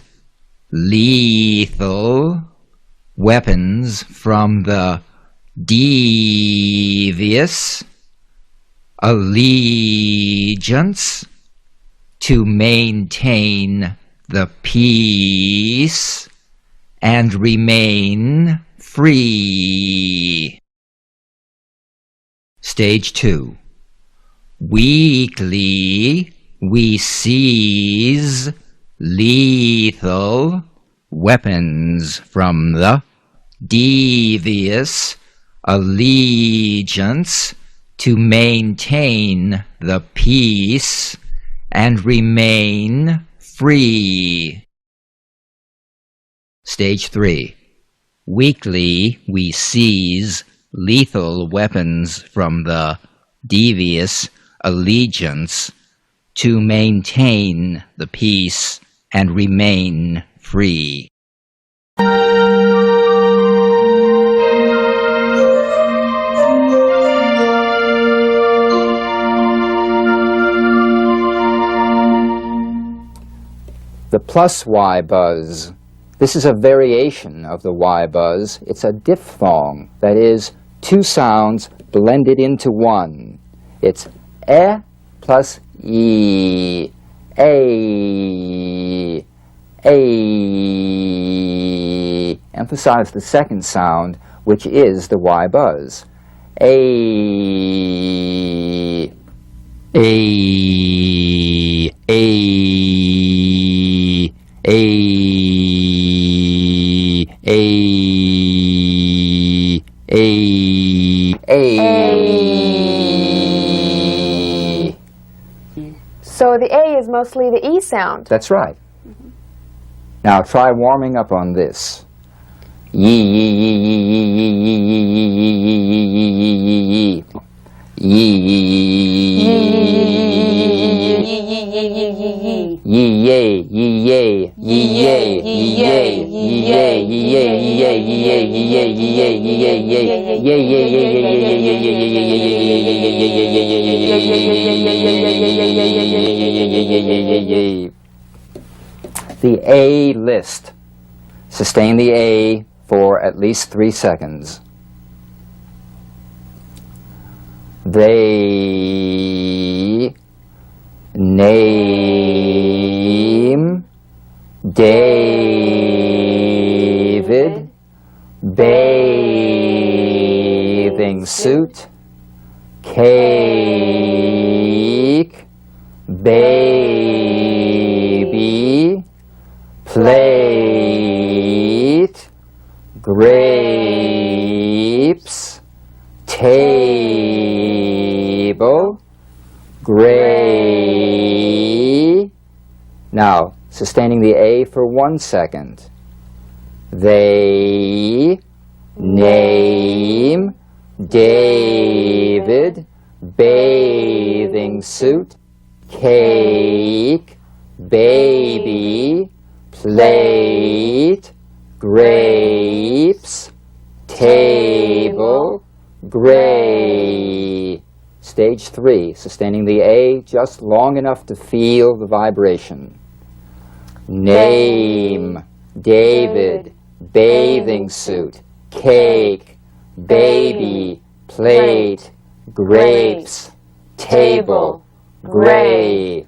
lethal weapons from the devious allegiance to maintain the peace and remain free. Stage 2. Weekly, we seize lethal weapons from the devious allegiance to maintain the peace and remain free. Stage 3. Weekly, we seize lethal weapons from the devious allegiance to maintain the peace and remain free. The plus Y buzz. This is a variation of the Y buzz. It's a diphthong, that is, two sounds blended into one. It's E plus E, A, A. Emphasize the second sound, which is the Y buzz. A, A, A, A. So the A is mostly the E sound. That's right. Now try warming up on this. Yee, yee, yee, yee, yee, yee, the A list. Sustain the A for at least 3 seconds. They name David bathing suit, cake, baby, plate, grapes, table, gray. Now, sustaining the A for 1 second. They name David bathing suit, cake, baby, plate, grapes, table, gray. Stage 3, sustaining the A just long enough to feel the vibration. Name David bathing suit, cake, baby, plate, grapes, table, gray.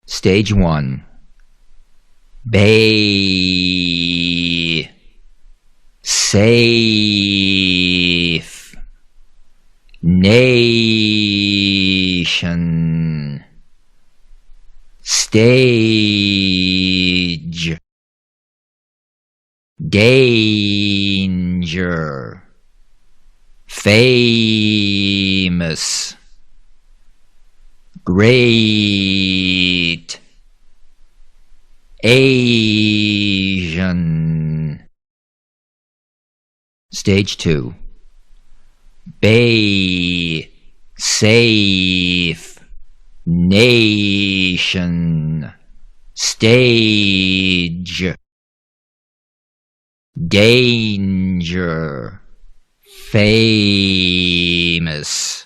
Stage 1. Bay, safe, nation, stage, danger, famous, great, Asian. Stage 2. Bay, safe, nation, stage, danger, famous,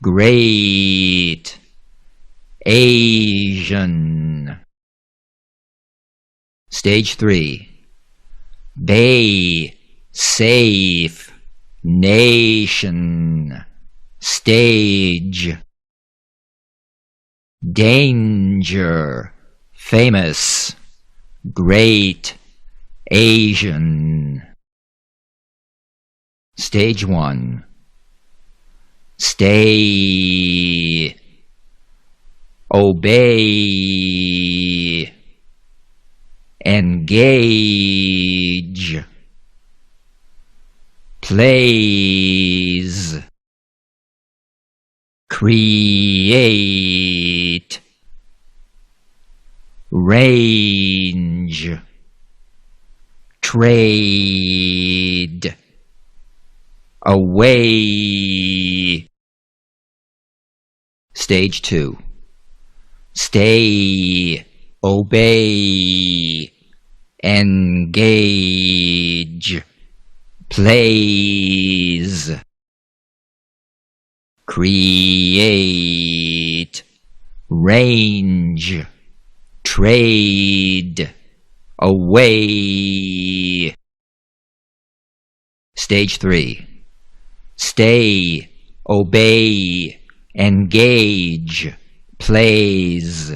great, Asian. Stage 3. Bay, safe, nation, stage, danger, famous, great, Asian. Stage 1. Stay, obey, engage, plays, create, range, trade, away. Stage 2. Stay, obey, engage, plays, create, range, trade, away. Stage 3. Stay, obey, engage, plays.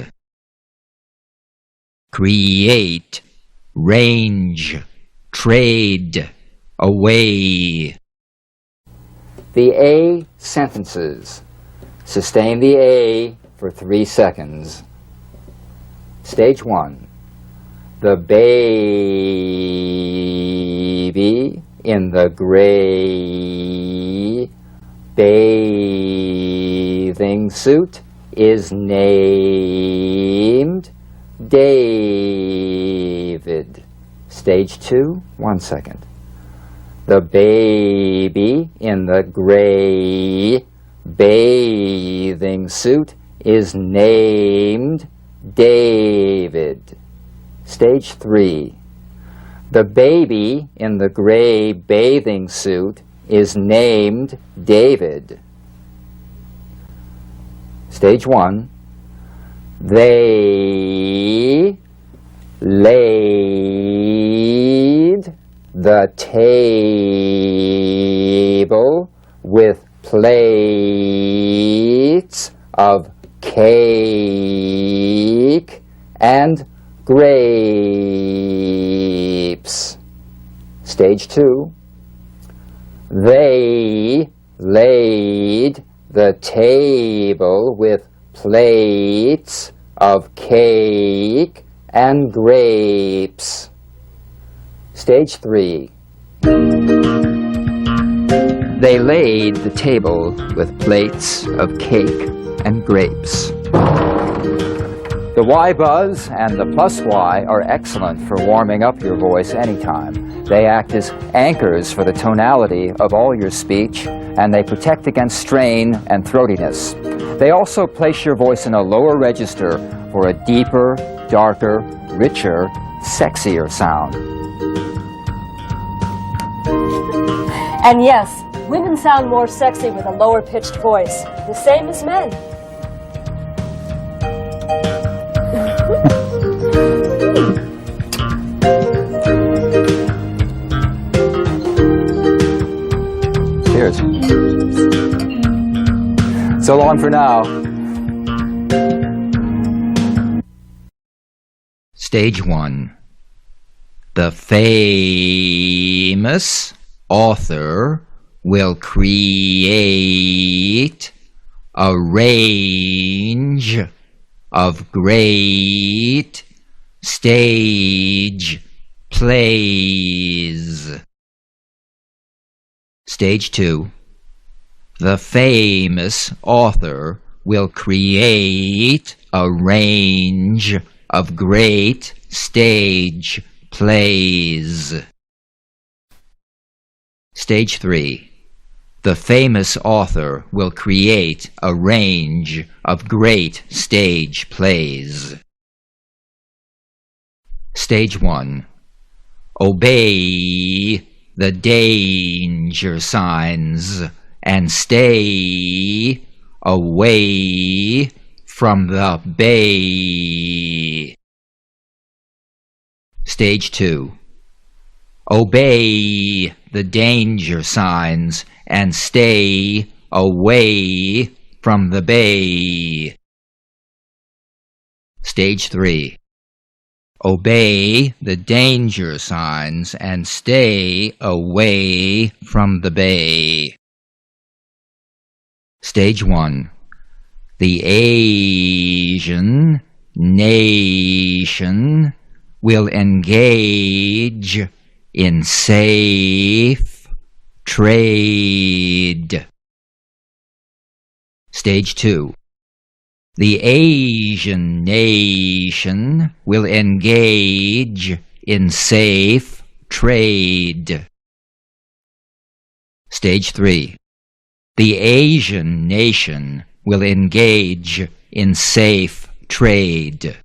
Create, range, trade, away. The A sentences. Sustain the A for 3 seconds. Stage 1. The baby in the gray bathing suit is named David. Stage 2, 1 second. The baby in the gray bathing suit is named David. Stage 3. The baby in the gray bathing suit is named David. Stage 1. They laid the table with plates of cake and grapes. Stage 2. They laid the table with plates of cake and grapes. Stage 3. They laid the table with plates of cake and grapes. The Y buzz and the plus Y are excellent for warming up your voice anytime. They act as anchors for the tonality of all your speech, and they protect against strain and throatiness. They also place your voice in a lower register for a deeper, darker, richer, sexier sound. And yes, women sound more sexy with a lower-pitched voice, the same as men. Cheers. So long for now. Stage 1. The famous author will create a range of great stage plays. Stage 2. The famous author will create a range of great stage plays. Stage 3. The famous author will create a range of great stage plays. Stage 1. Obey the danger signs and stay away from the bay. Stage 2. Obey the danger signs and stay away from the bay. Stage 3. Obey the danger signs and stay away from the bay. Stage 1. The Asian nation will engage in safe trade. Stage 2. The Asian nation will engage in safe trade. Stage 3. The Asian nation will engage in safe trade.